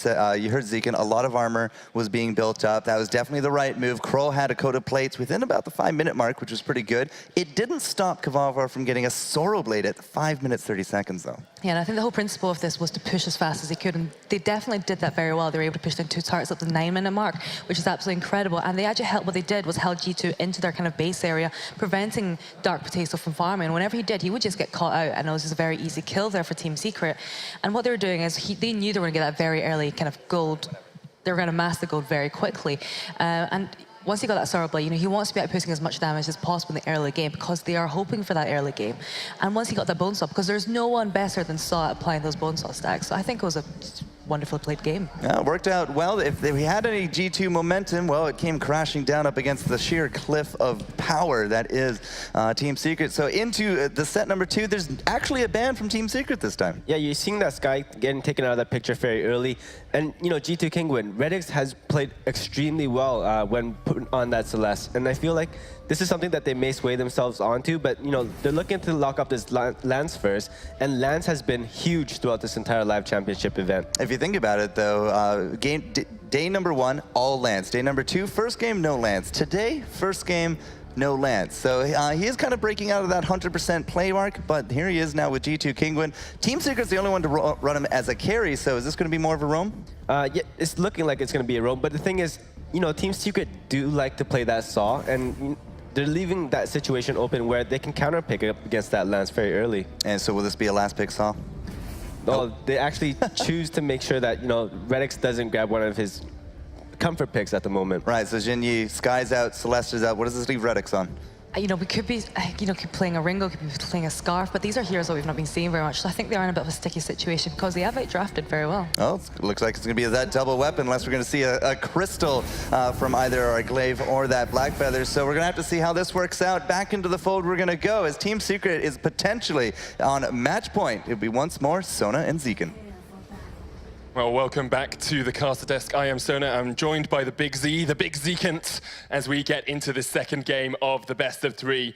heard Zekin, a lot of armor was being built up. That was definitely the right move. Kroll had a coat of plates within about the 5-minute mark, which was pretty good. It didn't stop Kvalifar from getting a Sorrow Blade at 5 minutes, 30 seconds, though. Yeah, and I think the whole principle of this was to push as fast as they could, and they definitely did that very well. They were able to push down 2 turrets up the 9-minute mark, which is absolutely incredible. And they actually what they did was held G2 into their kind of base area, preventing Dark Potato from farming. Whenever he did, he would just get caught out, and it was just a very easy kill there for Team Secret. And what they were doing is they knew they were going to get that very early kind of gold. They were going to mass the gold very quickly. And once he got that Sorrow Blade, he wants to be outputting as much damage as possible in the early game because they are hoping for that early game. And once he got that Bonesaw, because there's no one better than Saw at applying those Bonesaw stacks. So I think it was a wonderfully played game. Yeah, it worked out well. If we had any G2 momentum, well, it came crashing down up against the sheer cliff of power that is Team Secret. So into the set #2, there's actually a ban from Team Secret this time. Yeah, you're seeing that Sky getting taken out of that picture very early. And, G2 Kinguin, Redix has played extremely well when put on that Celeste. And I feel like this is something that they may sway themselves onto, but, they're looking to lock up this Lance first. And Lance has been huge throughout this entire live championship event. If you think about it, though, day #1, all Lance. Day #2, first game, no Lance. Today, first game, no Lance. So he is kind of breaking out of that 100% play mark, but here he is now with G2 Kinguin. Team Secret's the only one to run him as a carry, so is this going to be more of a roam? Yeah, it's looking like it's going to be a roam, but the thing is, Team Secret do like to play that Saw, and they're leaving that situation open where they can counter pick up against that Lance very early. And so will this be a last pick Saw? No, they actually choose to make sure that, Redix doesn't grab one of his comfort picks at the moment. Right, so Jinyi, Sky's out, Celeste's out. What does this leave Redix on? We could be, keep playing a Ringo, could be playing a Scarf, but these are heroes that we've not been seeing very much. So I think they are in a bit of a sticky situation because they have outdrafted very well. Oh, it looks like it's going to be that double weapon unless we're going to see a crystal from either our Glaive or that Black Feather. So we're going to have to see how this works out. Back into the fold we're going to go as Team Secret is potentially on match point. It'll be once more Sona and Zekin. Well, welcome back to the caster desk. I am Sona. I'm joined by the Big Z, the Big Zekant, as we get into the second game of the best of 3.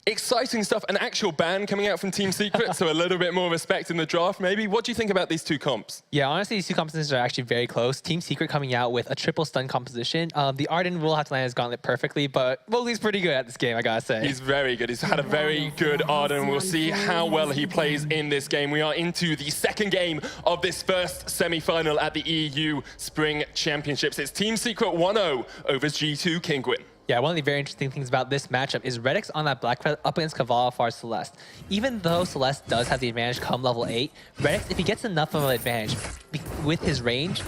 Exciting stuff, an actual ban coming out from Team Secret, so a little bit more respect in the draft, maybe. What do you think about these two comps? Yeah, honestly, these two compositions are actually very close. Team Secret coming out with a triple stun composition. The Arden will have to land his gauntlet perfectly, but Mowgli's pretty good at this game, I gotta say. He's very good. He's had a very good Arden. We'll see how well he plays in this game. We are into the second game of this first semi-final at the EU Spring Championships. It's Team Secret 1-0 over G2 Kinguin. Yeah, one of the very interesting things about this matchup is Redix on that Black Feather up against Kvalifar Celeste. Even though Celeste does have the advantage come level 8, Redix, if he gets enough of an advantage with his range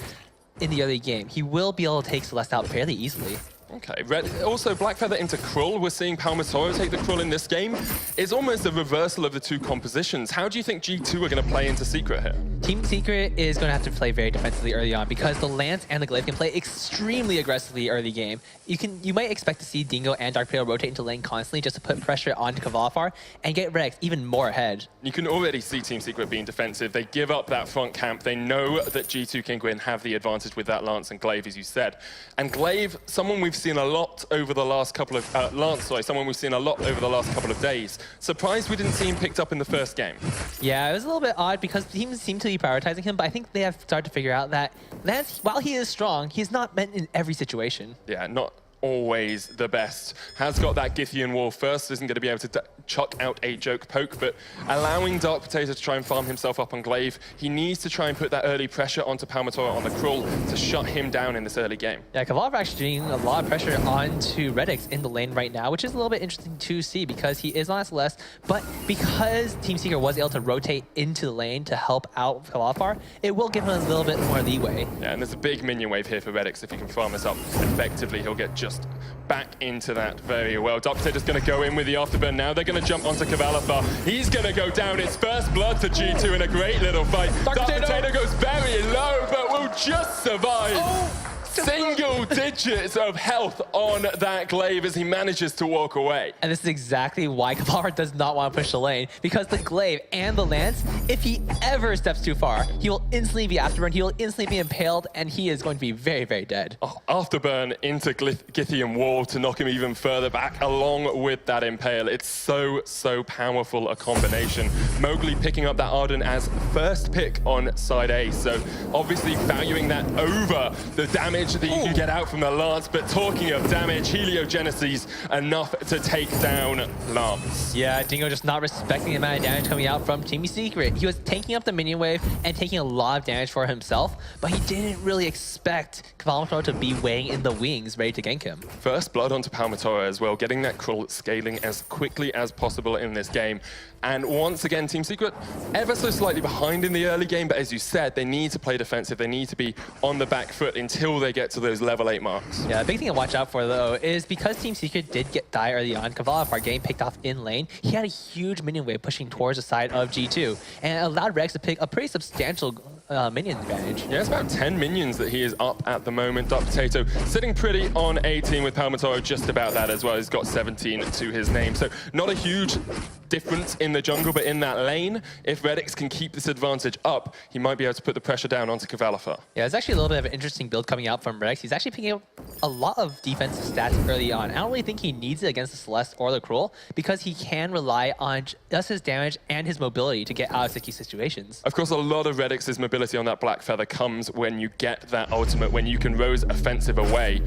in the early game, he will be able to take Celeste out fairly easily. Okay, also Black Feather into Krull. We're seeing Palmatoro take the Krull in this game. It's almost a reversal of the two compositions. How do you think G2 are going to play into Secret here? Team Secret is going to have to play very defensively early on because the Lance and the Glaive can play extremely aggressively early game. You might expect to see Dingo and Dark Potato rotate into lane constantly just to put pressure onto Kvalfar and get Rex even more ahead. You can already see Team Secret being defensive. They give up that front camp. They know that G2 Kinguin have the advantage with that Lance and Glaive, as you said. And Glaive, someone we've seen a lot over the last couple of someone we've seen a lot over the last couple of days. Surprised we didn't see him picked up in the first game. Yeah, it was a little bit odd because teams seem to be prioritizing him, but I think they have started to figure out that Lance, while he is strong, he's not meant in every situation. Yeah, not always the best. Has got that Githian wall first, isn't going to be able to chuck out a joke poke, but allowing Dark Potato to try and farm himself up on Glaive, he needs to try and put that early pressure onto Palmatora on the crawl to shut him down in this early game. Yeah, Kvalfar actually doing a lot of pressure onto Redix in the lane right now, which is a little bit interesting to see because he is on Celeste, but because Team Secret was able to rotate into the lane to help out Kvalfar, it will give him a little bit more leeway. Yeah, and there's a big minion wave here for Redix. If he can farm this up effectively, he'll get just back into that very well. Dark Potato's going to go in with the afterburn now. They're going to jump onto Kvalfar. He's going to go down. It's first blood for G2 in a great little fight. Dark Potato goes very low, but will just survive. Single digits of health on that Glaive as he manages to walk away. And this is exactly why Kvalfar does not want to push the lane, because the Glaive and the Lance, if he ever steps too far, he will instantly be afterburned, he will instantly be impaled, and he is going to be very, very dead. Oh, afterburn into Githian wall to knock him even further back along with that impale. It's so powerful a combination. Mowgli picking up that Arden as first pick on side A, so obviously valuing that over the damage that you can get out from the Lance, but talking of damage, Heliogenesis enough to take down Lance. Yeah, Dingo just not respecting the amount of damage coming out from Team Secret. He was taking up the minion wave and taking a lot of damage for himself, but he didn't really expect Kvalfar to be waiting in the wings, ready to gank him. First blood onto Palmatora as well, getting that crawl scaling as quickly as possible in this game. And once again, Team Secret ever so slightly behind in the early game, but as you said, they need to play defensive. They need to be on the back foot until they get to those level 8 marks. Yeah, the big thing to watch out for, though, is because Team Secret did die early on, Kvalfar getting picked off in lane, he had a huge minion wave pushing towards the side of G2, and it allowed Rex to pick a pretty substantial minion advantage. Yeah, it's about 10 minions that he is up at the moment. Dark Potato sitting pretty on 18 with Palmatora just about that as well. He's got 17 to his name, so not a huge difference in the jungle, but in that lane, if Redix can keep this advantage up, he might be able to put the pressure down onto Kvalfar. Yeah, it's actually a little bit of an interesting build coming out from Redix. He's actually picking up a lot of defensive stats early on. I don't really think he needs it against the Celeste or the Cruel because he can rely on just his damage and his mobility to get out of sticky situations. Of course, a lot of Redix's mobility on that Black Feather comes when you get that ultimate, when you can Rose offensive away.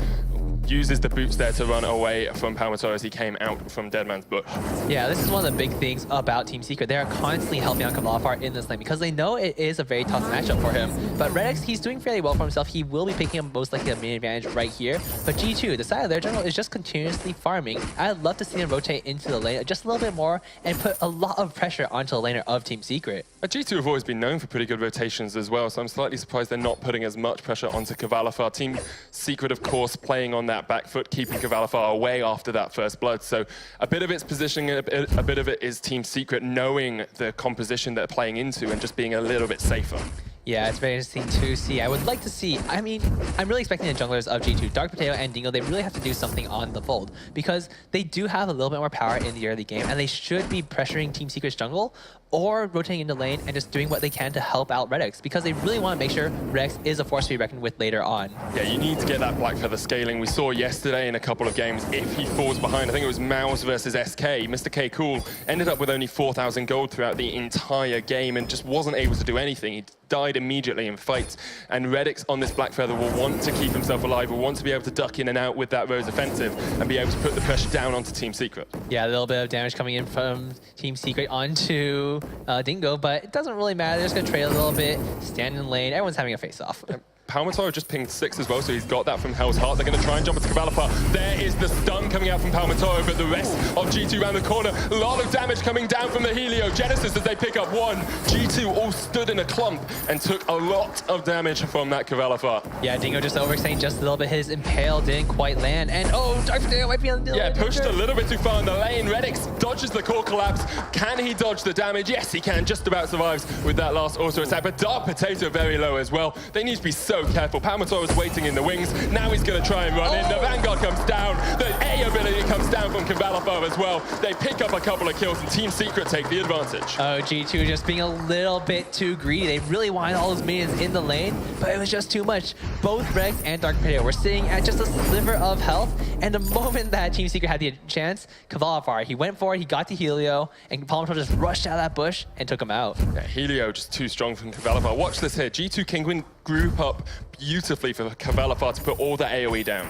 Uses the boots there to run away from Palmatora as he came out from Deadman's Bush. Yeah, this is one of the big things about Team Secret. They are constantly helping out Kvalfar in this lane because they know it is a very tough matchup for him. But Redix, he's doing fairly well for himself. He will be picking up most likely a minion advantage right here. But G2, the side of their jungle is just continuously farming. I'd love to see him rotate into the lane just a little bit more and put a lot of pressure onto the laner of Team Secret. G2 have always been known for pretty good rotations as well, so I'm slightly surprised they're not putting as much pressure onto Kvalfar. Team Secret, of course, playing on that back foot, keeping Kvalfar away after that first blood. So a bit of it's positioning, a bit of it is Team Secret knowing the composition they're playing into and just being a little bit safer. Yeah, it's very interesting to see. I would like to see, I mean, I'm really expecting the junglers of G2, Dark Potato and Dingo, they really have to do something on the fold because they do have a little bit more power in the early game and they should be pressuring Team Secret's jungle or rotating into lane and just doing what they can to help out Redix because they really want to make sure Redix is a force to be reckoned with later on. Yeah, you need to get that Black Feather scaling. We saw yesterday in a couple of games, if he falls behind, I think it was Mouse versus SK, Mr. K Cool ended up with only 4,000 gold throughout the entire game and just wasn't able to do anything. He died immediately in fights, and Redix on this Black Feather will want to keep himself alive, will want to be able to duck in and out with that Rose offensive and be able to put the pressure down onto Team Secret. Yeah, a little bit of damage coming in from Team Secret onto Dingo, but it doesn't really matter. They're just going to trade a little bit, stand in lane. Everyone's having a face-off. Palmatoro just pinged 6 as well, so he's got that from Hell's Heart. They're going to try and jump into Cavalifar. There is the stun coming out from Palmatoro, but the rest of G2 around the corner. A lot of damage coming down from the Helio Genesis as they pick up 1. G2 all stood in a clump and took a lot of damage from that Cavalifar. Yeah, Dingo just overextending just a little bit. His Impale didn't quite land. And oh, Dark Potato might be on the Yeah, pushed a little bit too far in the lane. Redix dodges the core collapse. Can he dodge the damage? Yes, he can. Just about survives with that last auto attack. But Dark Potato very low as well. They need to be so careful. Palmatoro is waiting in the wings. Now he's going to try and run in. The Vanguard comes down. The A ability comes down from Cavalifar as well. They pick up a couple of kills and Team Secret take the advantage. Oh, G2 just being a little bit too greedy. They really wanted all those minions in the lane, but it was just too much. Both Rex and Dark Potato were sitting at just a sliver of health, and the moment that Team Secret had the chance, Cavalifar, he went for it, he got to Helio, and Palmatoro just rushed out of that bush and took him out. Yeah, Helio just too strong from Cavalifar. Watch this here. G2 Kinguin group up beautifully for Cavalifar to put all the AoE down.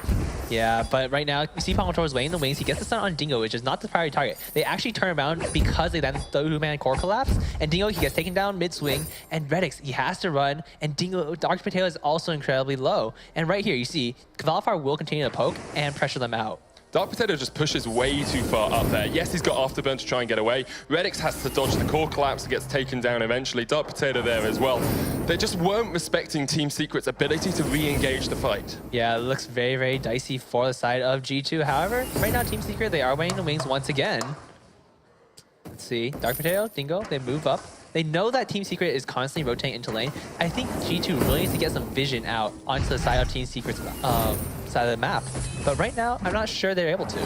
Yeah, but right now, you see Palmatoro's laying the wings. He gets the stun on Dingo, which is not the priority target. They actually turn around because they then the 2-man core collapse. And Dingo, he gets taken down mid-swing. And Redix, he has to run. And Dingo, Dark Potato is also incredibly low. And right here, you see, Cavalifar will continue to poke and pressure them out. Dark Potato just pushes way too far up there. Yes, he's got Afterburn to try and get away. Redix has to dodge the core collapse and gets taken down eventually. Dark Potato there as well. They just weren't respecting Team Secret's ability to re-engage the fight. Yeah, it looks very, very dicey for the side of G2. However, right now, Team Secret, they are weighing the wings once again. Let's see. Dark Potato, Dingo, they move up. They know that Team Secret is constantly rotating into lane. I think G2 really needs to get some vision out onto the side of Team Secret's side of the map. But right now, I'm not sure they're able to.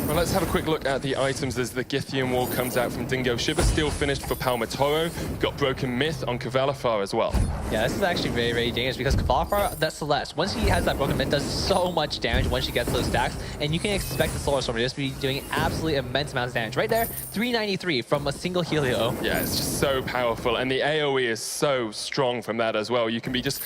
Well, let's have a quick look at the items as the Githian Wall comes out from Dingo. Shiver Steel finished for Palmatoro. Got Broken Myth on Cavalifar as well. Yeah, this is actually very, very dangerous because Cavalifar, that Celeste, once he has that Broken Myth, does so much damage once she gets those stacks. And you can expect the Solar Storm to just be doing absolutely immense amounts of damage. Right there, 393 from a single Helio. Yeah, it's just so powerful. And the AoE is so strong from that as well. You can be just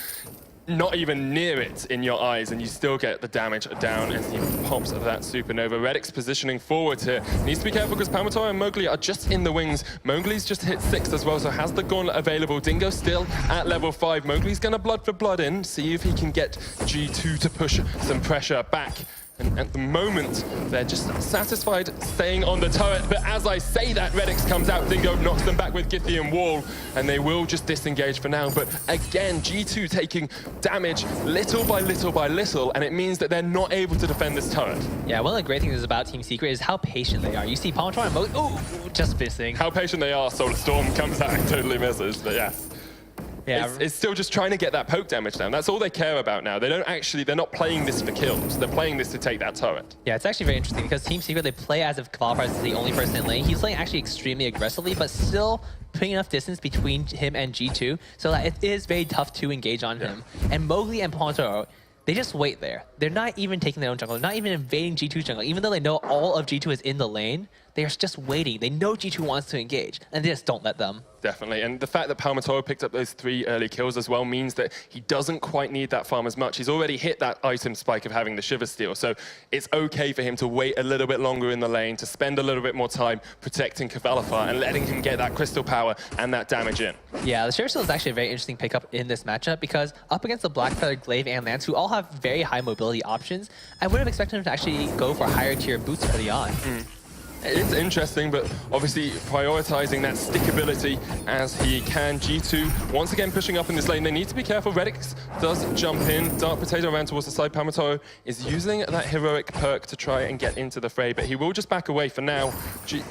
not even near it in your eyes, and you still get the damage down as he pops that supernova. Redix positioning forward here. Needs to be careful because Palmatoro and Mowgli are just in the wings. Mowgli's just hit 6 as well, so has the gauntlet available. Dingo still at level 5. Mowgli's gonna blood for blood in, see if he can get G2 to push some pressure back. And at the moment, they're just satisfied staying on the turret. But as I say that, Redix comes out, Dingo knocks them back with Githian Wall, and they will just disengage for now. But again, G2 taking damage little by little by little, and it means that they're not able to defend this turret. Yeah, one of the great things about Team Secret is how patient they are. You see Palmatoro and Mowgli, ooh, just missing. How patient they are, Solar Storm comes out and totally misses, but yeah. Yeah. It's still just trying to get that poke damage down. That's all they care about now. They're not playing this for kills. They're playing this to take that turret. Yeah, it's actually very interesting because Team Secret, they play as if Cavalifar is the only person in lane. He's playing actually extremely aggressively, but still putting enough distance between him and G2 so that it is very tough to engage on him. And Mowgli and Palmatoro, they just wait there. They're not even taking their own jungle. They're not even invading G2's jungle. Even though they know all of G2 is in the lane, they are just waiting. They know G2 wants to engage, and they just don't let them. Definitely, and the fact that Palmatoro picked up those 3 early kills as well means that he doesn't quite need that farm as much. He's already hit that item spike of having the Shiver Steel, so it's okay for him to wait a little bit longer in the lane, to spend a little bit more time protecting Cavalifar and letting him get that crystal power and that damage in. Yeah, the Shiver Steel is actually a very interesting pickup in this matchup because up against the Black Feather, Glaive, and Lance, who all have very high mobility options, I would have expected him to actually go for higher tier boots early on. It's interesting, but obviously prioritizing that stickability as he can. G2 once again pushing up in this lane. They need to be careful. Redix does jump in. Dark Potato ran towards the side. Palmatoro is using that heroic perk to try and get into the fray, but he will just back away for now.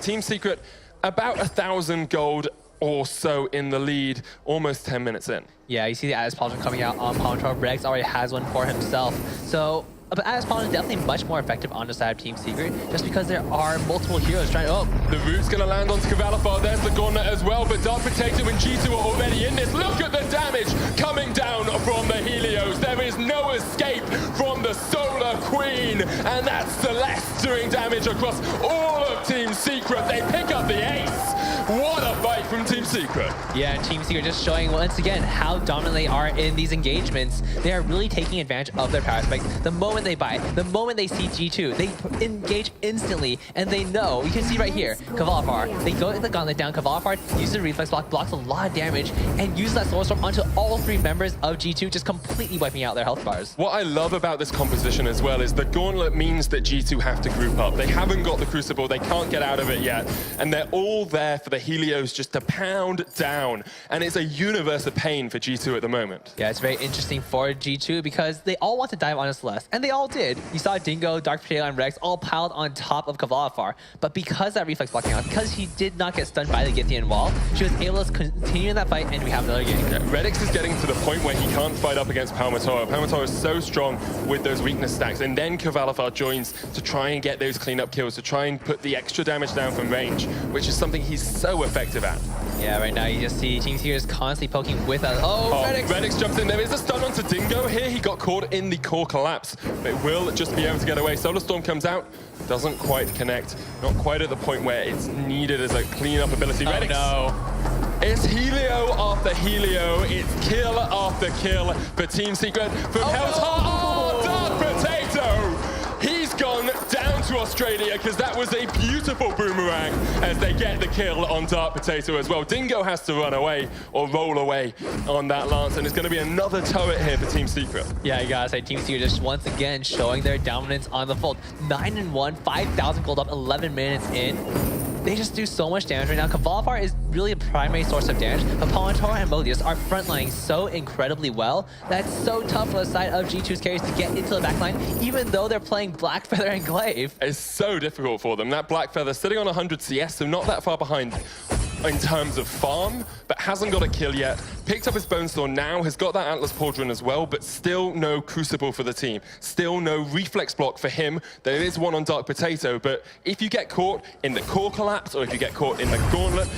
Team Secret about 1,000 gold or so in the lead, almost 10 minutes in. Yeah, you see the Addis Paladin coming out on Palmatoro. Redix already has one for himself. So but Addis Paladin is definitely much more effective on the side of Team Secret, just because there are multiple heroes trying to... Oh, the root's going to land onto Cavalifar. There's the gauntlet as well, but Dark Potato and G2 are already in this. Look at the damage coming down from the Helios. There is no escape from the Solar Queen, and that's Celeste doing damage across all of Team Secret. They pick up the ace. What a fight from Team Secret. Yeah, and Team Secret just showing once again how dominant they are in these engagements. They are really taking advantage of their power spikes. The moment they buy, the moment they see G2, they engage instantly, and they know. You can see right here, Kvalifar, they go in the gauntlet down. Kvalifar uses the reflex block, blocks a lot of damage, and uses that Solar Storm onto all 3 members of G2, just completely wiping out their health bars. What I love about this composition as well is the gauntlet means that G2 have to group up. They haven't got the Crucible, they can't get out of it yet, and they're all there for the Helios just to pound down, and it's a universe of pain for G2 at the moment. Yeah, it's very interesting for G2 because they all want to dive on a Celeste, and they all did. You saw Dingo, Dark Potato, and Rex all piled on top of Kvalifar, but because that reflex blocking out, because he did not get stunned by the Githian wall, she was able to continue in that fight, and we have another game. Yeah, Redix is getting to the point where he can't fight up against Palmatoro. Palmatoro is so strong with those weakness stacks, and then Kvalifar joins to try and get those cleanup kills, to try and put the extra damage down from range, which is something he's so effective at. Yeah, right now you just see Team Secret is constantly poking with us. Oh, Redix! Redix jumps in. There is a stun onto Dingo here. He got caught in the core collapse, but will just be able to get away. Solar Storm comes out, doesn't quite connect. Not quite at the point where it's needed as a cleanup ability. Oh, Redix. no. It's Helio after Helio. It's kill after kill for Team Secret from Hell's Heart. Oh, Dark Potato! He's gone down to Australia because that was a beautiful boomerang as they get the kill on Dark Potato as well. Dingo has to run away or roll away on that Lance, and it's going to be another turret here for Team Secret. Yeah, you gotta say Team Secret just once again showing their dominance on the fold. 9-1, 5,000 gold up, 11 minutes in. They just do so much damage right now. Kvalifar is really a primary source of damage, but Palmatoro and Modius are frontlining so incredibly well that's so tough for the side of G2's carries to get into the backline, even though they're playing Blackfeather and Glaive. It's so difficult for them. That Blackfeather sitting on 100 CS, so not that far behind in terms of farm, but hasn't got a kill yet. Picked up his Bone Storm now, has got that Atlas Pauldron as well, but still no Crucible for the team. Still no reflex block for him. There is one on Dark Potato, but if you get caught in the core collapse or if you get caught in the gauntlet,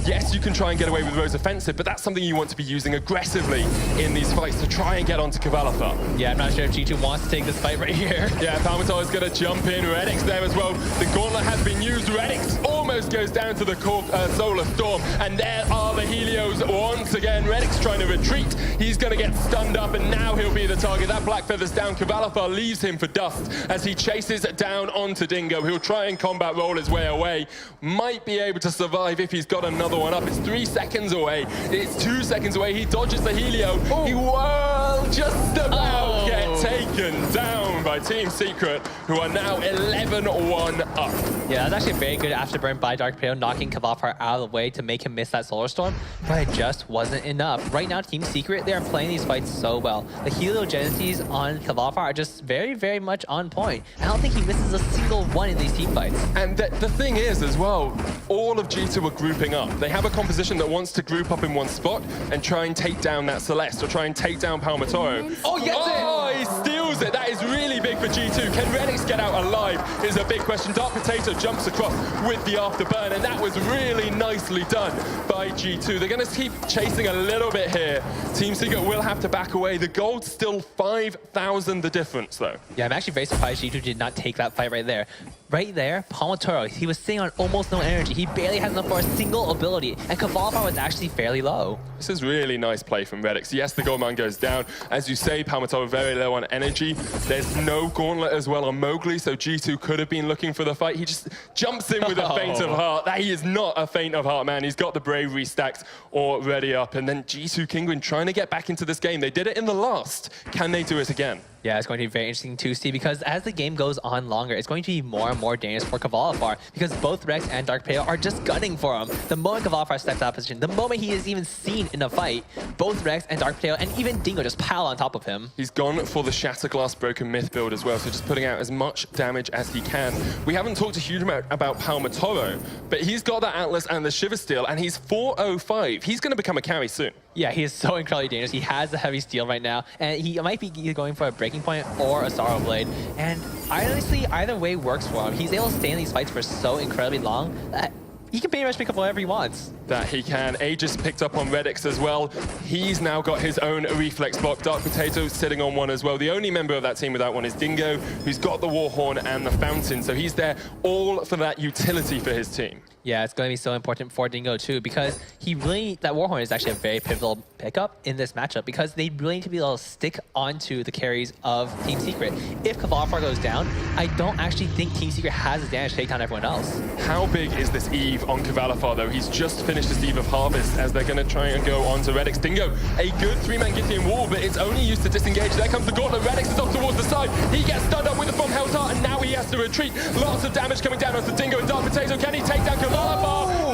yes, you can try and get away with Rose Offensive, but that's something you want to be using aggressively in these fights to try and get onto Kvalifar. Yeah, I'm not sure if G2 wants to take this fight right here. Yeah, Palmatoro is going to jump in. Redix there as well. The gauntlet has been used. Redix almost goes down to the core, Solar Storm, and there are the Helios once again. Redix trying to retreat. He's going to get stunned up, and now he'll be the target. That Blackfeather's down. Kvalifar leaves him for dust as he chases down onto Dingo. He'll try and combat roll his way away. Might be able to survive if he's got another one up. It's 3 seconds away. It's 2 seconds away. He dodges the Helio. Oh. He will just about get taken down by Team Secret, who are now 11-1 up. Yeah, that's actually a very good afterburn by Dark Potato, knocking Kvalifar out of the way to make him miss that Solar Storm, but it just wasn't enough. Right now, Team Secret, they are playing these fights so well. The Heliogenesis on Kvalifar are just very, very much on point. I don't think he misses a single one in these team fights. And the thing is, as well, all of G2 are grouping up. They have a composition that wants to group up in one spot and try and take down that Celeste or try and take down Palmatoro. Oh, he gets it! He steals it. That is really big for G2. Can Redix get out alive is a big question. Dark Potato jumps across with the afterburn, and that was really nicely done by G2. They're going to keep chasing a little bit here. Team Secret will have to back away. The gold's still 5,000 the difference, though. Yeah, I'm actually very surprised G2 did not take that fight right there. Right there, Palmatoro, he was sitting on almost no energy. He barely had enough for a single ability, and Kvalifar was actually fairly low. This is really nice play from Redix. Yes, the gold mine goes down. As you say, Palmatoro very low on energy. There's no gauntlet as well on Mowgli, so G2 could have been looking for the fight. He just jumps in with a faint of heart. He is not a faint of heart, man. He's got the bravery stacked already up. And then G2 Kinguin trying to get back into this game. They did it in the last. Can they do it again? Yeah, it's going to be very interesting to see because as the game goes on longer, it's going to be more and more dangerous for Kvalifar because both Rex and Dark Potato are just gunning for him. The moment Kvalifar steps out of position, the moment he is even seen in a fight, both Rex and Dark Potato and even Dingo just pile on top of him. He's gone for the Shatterglass Broken Myth build as well, so just putting out as much damage as he can. We haven't talked a huge amount about Palmatoro, but he's got that Atlas and the Shiver Steel, and he's 405. He's going to become a carry soon. Yeah, he is so incredibly dangerous. He has the heavy steel right now, and he might be going for a breaking point or a Sorrow Blade. And honestly, either way works for him. He's able to stay in these fights for so incredibly long that he can pretty much pick up whatever he wants. That he can. Aegis picked up on Redix as well. He's now got his own reflex block. Dark Potato sitting on one as well. The only member of that team without one is Dingo, who's got the Warhorn and the Fountain. So he's there all for that utility for his team. Yeah, it's going to be so important for Dingo too, because that Warhorn is actually a very pivotal pickup in this matchup, because they really need to be able to stick onto the carries of Team Secret. If Cavalifar goes down, I don't actually think Team Secret has the damage to take down everyone else. How big is this Eve on Cavalifar though? He's just finished his Eve of Harvest as they're going to try and go on to Redix. Dingo, a good 3-man Githian wall, but it's only used to disengage. There comes the Gauntlet. Redix is off towards the side. He gets stunned up with the From Hell's Heart, and now he has to retreat. Lots of damage coming down onto Dingo and Dark Potato. Can he take down Cavalifar?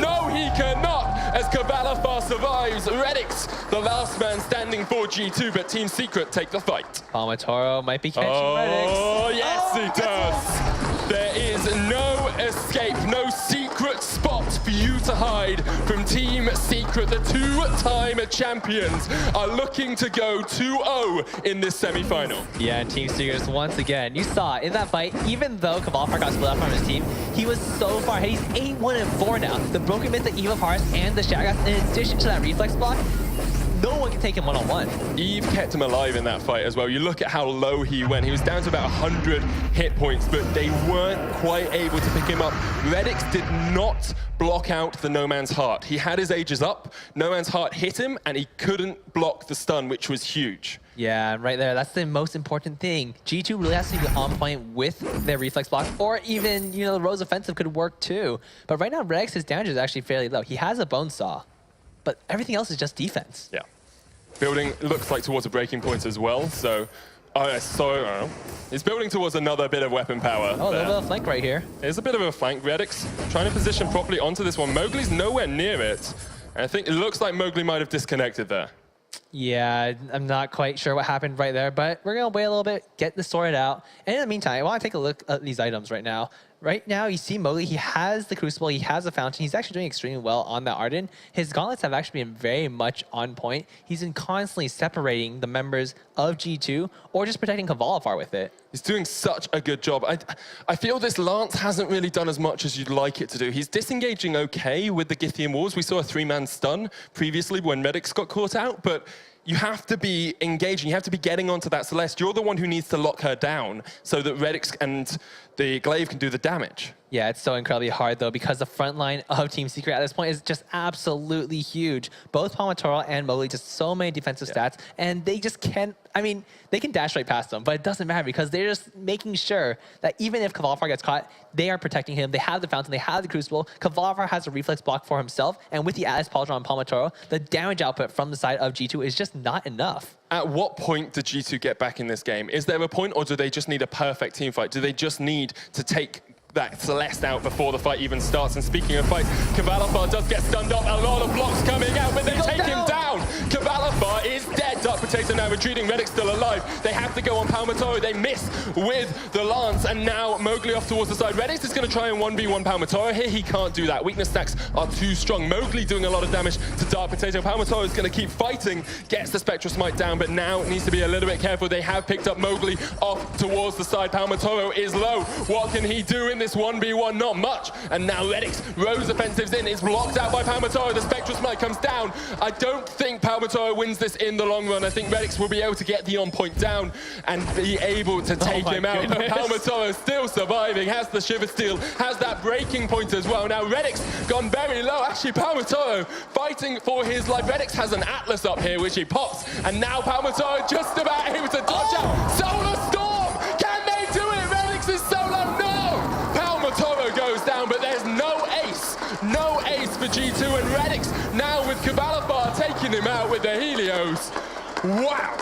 No, he cannot, as Cavalifar survives. Redix, the last man standing for G2, but Team Secret take the fight. Palmatoro might be catching Redix. Oh, yes, he does. There is no escape, no secret spot for you to hide from Team Secret. The two-time champions are looking to go 2-0 in this semi-final. Yeah, and Team Secret once again, you saw in that fight, even though Cavalifar got split up from his team, he was so far ahead. He's 8-1-4 now. The Broken Myth, the Eve of Hearts, and the Shagas, in addition to that reflex block, no one can take him one-on-one. Eve kept him alive in that fight as well. You look at how low he went. He was down to about 100 hit points, but they weren't quite able to pick him up. Redix did not block out the No Man's Heart. He had his ages up. No Man's Heart hit him, and he couldn't block the stun, which was huge. Yeah, right there. That's the most important thing. G2 really has to be on point with their reflex block, or even, you know, the Rose offensive could work too. But right now, Redix's damage is actually fairly low. He has a Bone Saw, but everything else is just defense. Yeah. Building looks like towards a breaking point as well, so he's building towards another bit of weapon power. Oh, a little bit of flank right here. There's a bit of a flank. Redix trying to position properly onto this one. Mowgli's nowhere near it. And I think it looks like Mowgli might have disconnected there. Yeah, I'm not quite sure what happened right there, but we're going to wait a little bit, get this sorted out. And in the meantime, I want to take a look at these items right now. Right now, you see Mowgli, he has the Crucible, he has the Fountain. He's actually doing extremely well on that Arden. His gauntlets have actually been very much on point. He's been constantly separating the members of G2 or just protecting Cavalifar with it. He's doing such a good job. I feel this Lance hasn't really done as much as you'd like it to do. He's disengaging okay with the Githian walls. We saw a 3-man stun previously when Redix got caught out, but you have to be engaging. You have to be getting onto that Celeste. You're the one who needs to lock her down so that Redix and the Glaive can do the damage. Yeah, it's so incredibly hard, though, because the front line of Team Secret at this point is just absolutely huge. Both Palmatoro and Mowgli, just so many defensive stats, and they just can't, I mean, they can dash right past them, but it doesn't matter because they're just making sure that even if Cavalifar gets caught, they are protecting him. They have the Fountain, they have the Crucible. Cavalifar has a reflex block for himself, and with the Atlas Pauldron and Palmatoro, the damage output from the side of G2 is just not enough. At what point did G2 get back in this game? Is there a point, or do they just need a perfect team fight? Do they just need to take that Celeste out before the fight even starts? And speaking of fights, Cavalifar does get stunned up. A lot of blocks coming out, but they take him down. Cavalifar is dead. Dark Potato now retreating. Redix still alive. They have to go on Palmatoro. They miss with the Lance, and now Mowgli off towards the side. Redix is going to try and 1v1 Palmatoro here. He can't do that. Weakness stacks are too strong. Mowgli doing a lot of damage to Dark Potato. Palmatoro is going to keep fighting, gets the Spectral Smite down, but now needs to be a little bit careful. They have picked up Mowgli off towards the side. Palmatoro is low. What can he do in this 1v1? Not much. And now Redix, Rose offensives in. It's blocked out by Palmatoro. The Spectral Smite comes down. I don't think Palmatoro wins this in the long run. I think Redix will be able to get the on-point down and be able to take him out. But Palmatoro still surviving, has the Shiver Steel, has that breaking point as well. Now Redix gone very low. Actually, Palmatoro fighting for his life. Redix has an Atlas up here, which he pops. And now Palmatoro just about able to dodge out. Solar Storm! Can they do it? Redix is solo. No! Palmatoro goes down, but there's no ace. No ace for G2, and Redix now with Cavalifar taking him out with the Helios. Wow!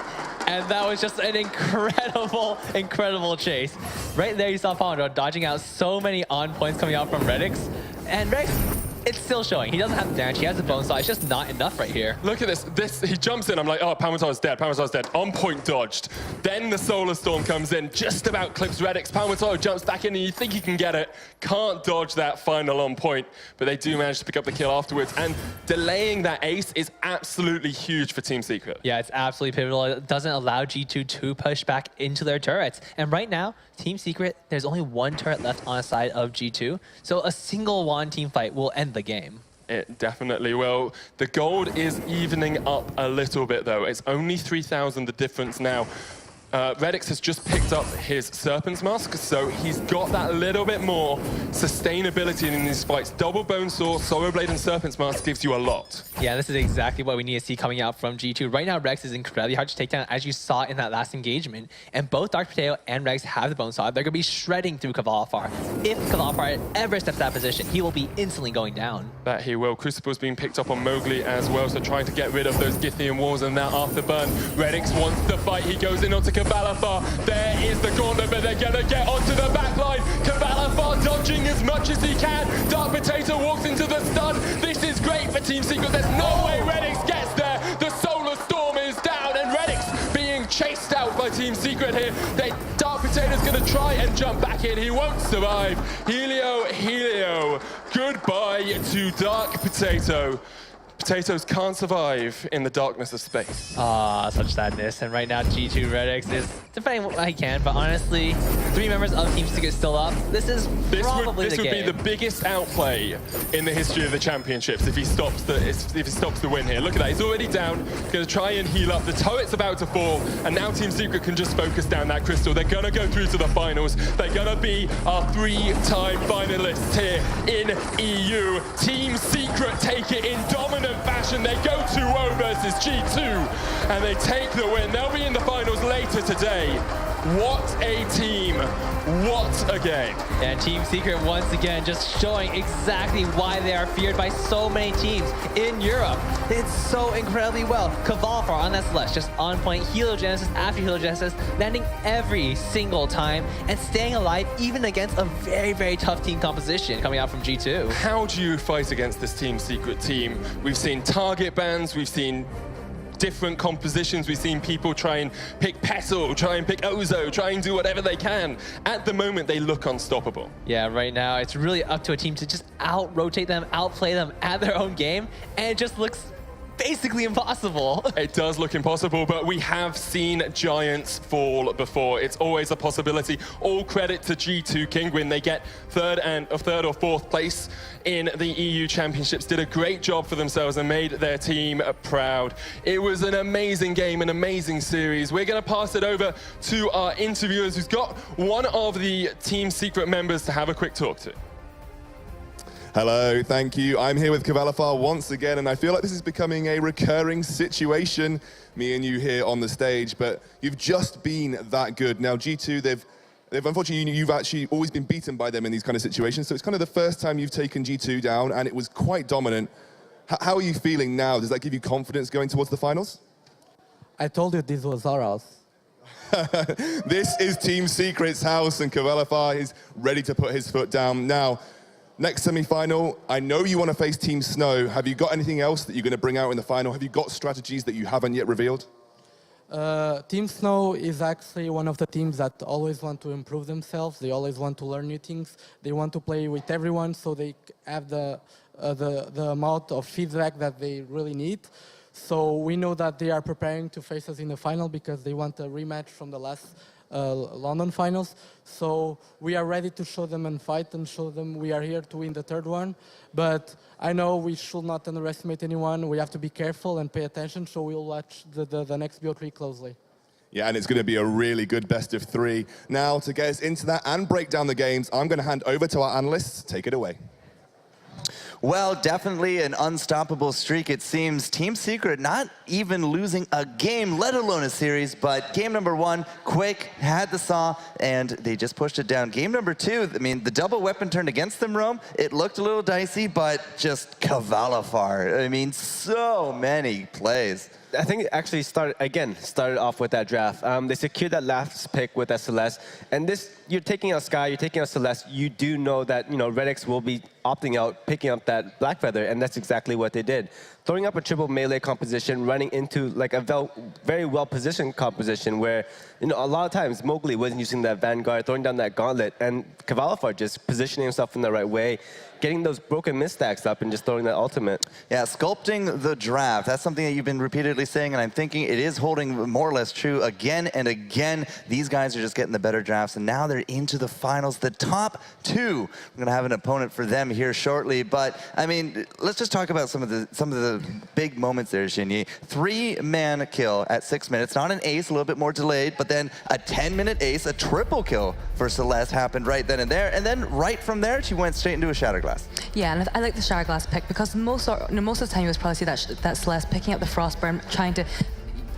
And that was just an incredible, incredible chase. Right there, you saw Palmatoro dodging out so many on points coming out from Redix. And Redix, it's still showing. He doesn't have the damage. He has the bone saw. It's just not enough right here. Look at this. He jumps in. I'm like, oh, Palmatoro's dead. Palmatoro's dead. On point dodged. Then the Solar Storm comes in. Just about clips Redix. Palmatoro jumps back in, and you think he can get it. Can't dodge that final on point. But they do manage to pick up the kill afterwards. And delaying that ace is absolutely huge for Team Secret. Yeah, it's absolutely pivotal. It doesn't allow G2 to push back into their turrets. And right now, Team Secret, there's only one turret left on the side of G2. So a single one team fight will end the game. It definitely will. The gold is evening up a little bit, though. It's only 3,000 the difference now. Redix has just picked up his Serpent's Mask, so he's got that little bit more sustainability in these fights. Double Bone Saw, Sorrow Blade, and Serpent's Mask gives you a lot. Yeah, this is exactly what we need to see coming out from G2. Right now, Rex is incredibly hard to take down, as you saw in that last engagement. And both Dark Potato and Rex have the Bone Saw. They're going to be shredding through Kvalifar. If Kvalifar ever steps that position, he will be instantly going down. That he will. Crucible's being picked up on Mowgli as well, so trying to get rid of those Githian walls and that afterburn. Redix wants to fight. He goes in onto Kvalifar. There is the gauntlet, but they're going to get onto the back line. Kvalifar dodging as much as he can. Dark Potato walks into the stun. This is great for Team Secret. There's no way Redix gets there. The Solar Storm is down, and Redix being chased out by Team Secret here. Dark Potato's going to try and jump back in. He won't survive. Helio. Goodbye to Dark Potato. Potatoes can't survive in the darkness of space. Ah, such sadness. And right now, G2 Redix is defending what he can, but honestly, 3 members of Team Secret still up. This is probably this would be the biggest outplay in the history of the championships if he stops the win here. Look at that, he's already down. Going to try and heal up. The turret's about to fall, and now Team Secret can just focus down that crystal. They're going to go through to the finals. They're going to be our 3-time finalists here in EU. Team Secret take it in dominant fashion. They go 2-0 versus G2, and they take the win. They'll be in the finals later today. What a team. What a game. And Team Secret once again just showing exactly why they are feared by so many teams in Europe. They did so incredibly well. Kvalifar on that Celeste, just on point. Heliogenesis after Heliogenesis, landing every single time and staying alive even against a very, very tough team composition coming out from G2. How do you fight against this Team Secret team? We've seen target bans, we've seen different compositions. We've seen people try and pick Petal, try and pick Ozo, try and do whatever they can. At the moment, they look unstoppable. Yeah, right now, it's really up to a team to just out-rotate them, outplay them at their own game, and it just looks basically impossible. It does look impossible, but we have seen giants fall before. It's always a possibility. All credit to G2 Kinguin. They get third or fourth place in the EU Championships. Did a great job for themselves and made their team proud. It was an amazing game, an amazing series. We're going to pass it over to our interviewers, who's got one of the Team Secret members to have a quick talk to. Hello, thank you. I'm here with Kvalifar once again, and I feel like this is becoming a recurring situation, me and you here on the stage, but you've just been that good. Now, G2, they've unfortunately, you've actually always been beaten by them in these kind of situations, so it's kind of the first time you've taken G2 down, and it was quite dominant. How are you feeling now? Does that give you confidence going towards the finals? I told you this was our house. This is Team Secret's house, and Kvalifar is ready to put his foot down. Now, next semi-final, I know you want to face Team Snow. Have you got anything else that you're going to bring out in the final? Have you got strategies that you haven't yet revealed? Team Snow is actually one of the teams that always want to improve themselves. They always want to learn new things. They want to play with everyone so they have the amount of feedback that they really need. So we know that they are preparing to face us in the final because they want a rematch from the last London finals. So we are ready to show them and fight and show them we are here to win the third one. But I know we should not underestimate anyone. We have to be careful and pay attention, so we'll watch the next BO3 closely. Yeah, and it's going to be a really good best of 3. Now, to get us into that and break down the games, I'm going to hand over to our analysts. Take it away. Well, definitely an unstoppable streak, it seems. Team Secret not even losing a game, let alone a series, but game number 1, quick, had the saw, and they just pushed it down. Game number 2, I mean, the double weapon turned against them, Rome. It looked a little dicey, but just Kvalifar. I mean, so many plays. I think it actually started off with that draft. They secured that last pick with that Celeste. And this, you're taking out Sky, you're taking out Celeste, you do know that, Redix will be opting out, picking up that Black Feather, and that's exactly what they did. Throwing up a triple melee composition, running into like a very well-positioned composition where, a lot of times Mowgli wasn't using that Vanguard, throwing down that gauntlet, and Kvalifar just positioning himself in the right way. getting those broken mid stacks up and just throwing that ultimate. Yeah, sculpting the draft. That's something that you've been repeatedly saying, and I'm thinking it is holding more or less true again and again. These guys are just getting the better drafts, and now they're into the finals. The top two. We're going to have an opponent for them here shortly, but I mean, let's just talk about some of the big moments there, Shinyi. 3-man kill at 6 minutes. Not an ace, a little bit more delayed, but then a 10-minute ace, a triple kill for Celeste happened right then and there, and then right from there, she went straight into a Shatterglass. Yeah, and I like the Shatterglass pick because most of the time you would probably see that Celeste picking up the Frostburn, trying to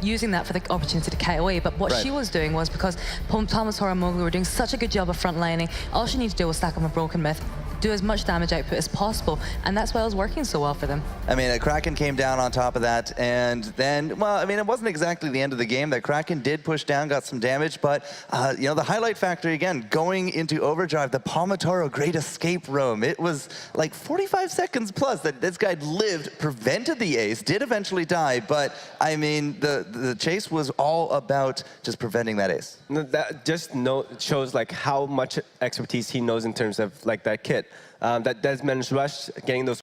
using that for the opportunity to kite away. But what she was doing was, because Palmatora and Mowgli were doing such a good job of frontlining, all she needed to do was stack up a Broken Myth, do as much damage output as possible, and that's why it was working so well for them. I mean, Kraken came down on top of that, and then, well, I mean, it wasn't exactly the end of the game. That Kraken did push down, got some damage, but, you know, the highlight factor, again, going into overdrive, the Palmatoro Great Escape roam. It was like 45 seconds plus that this guy lived, prevented the ace, did eventually die, but, I mean, the chase was all about just preventing that ace. That just shows like how much expertise he knows in terms of like that kit. That Desmond's rush, getting those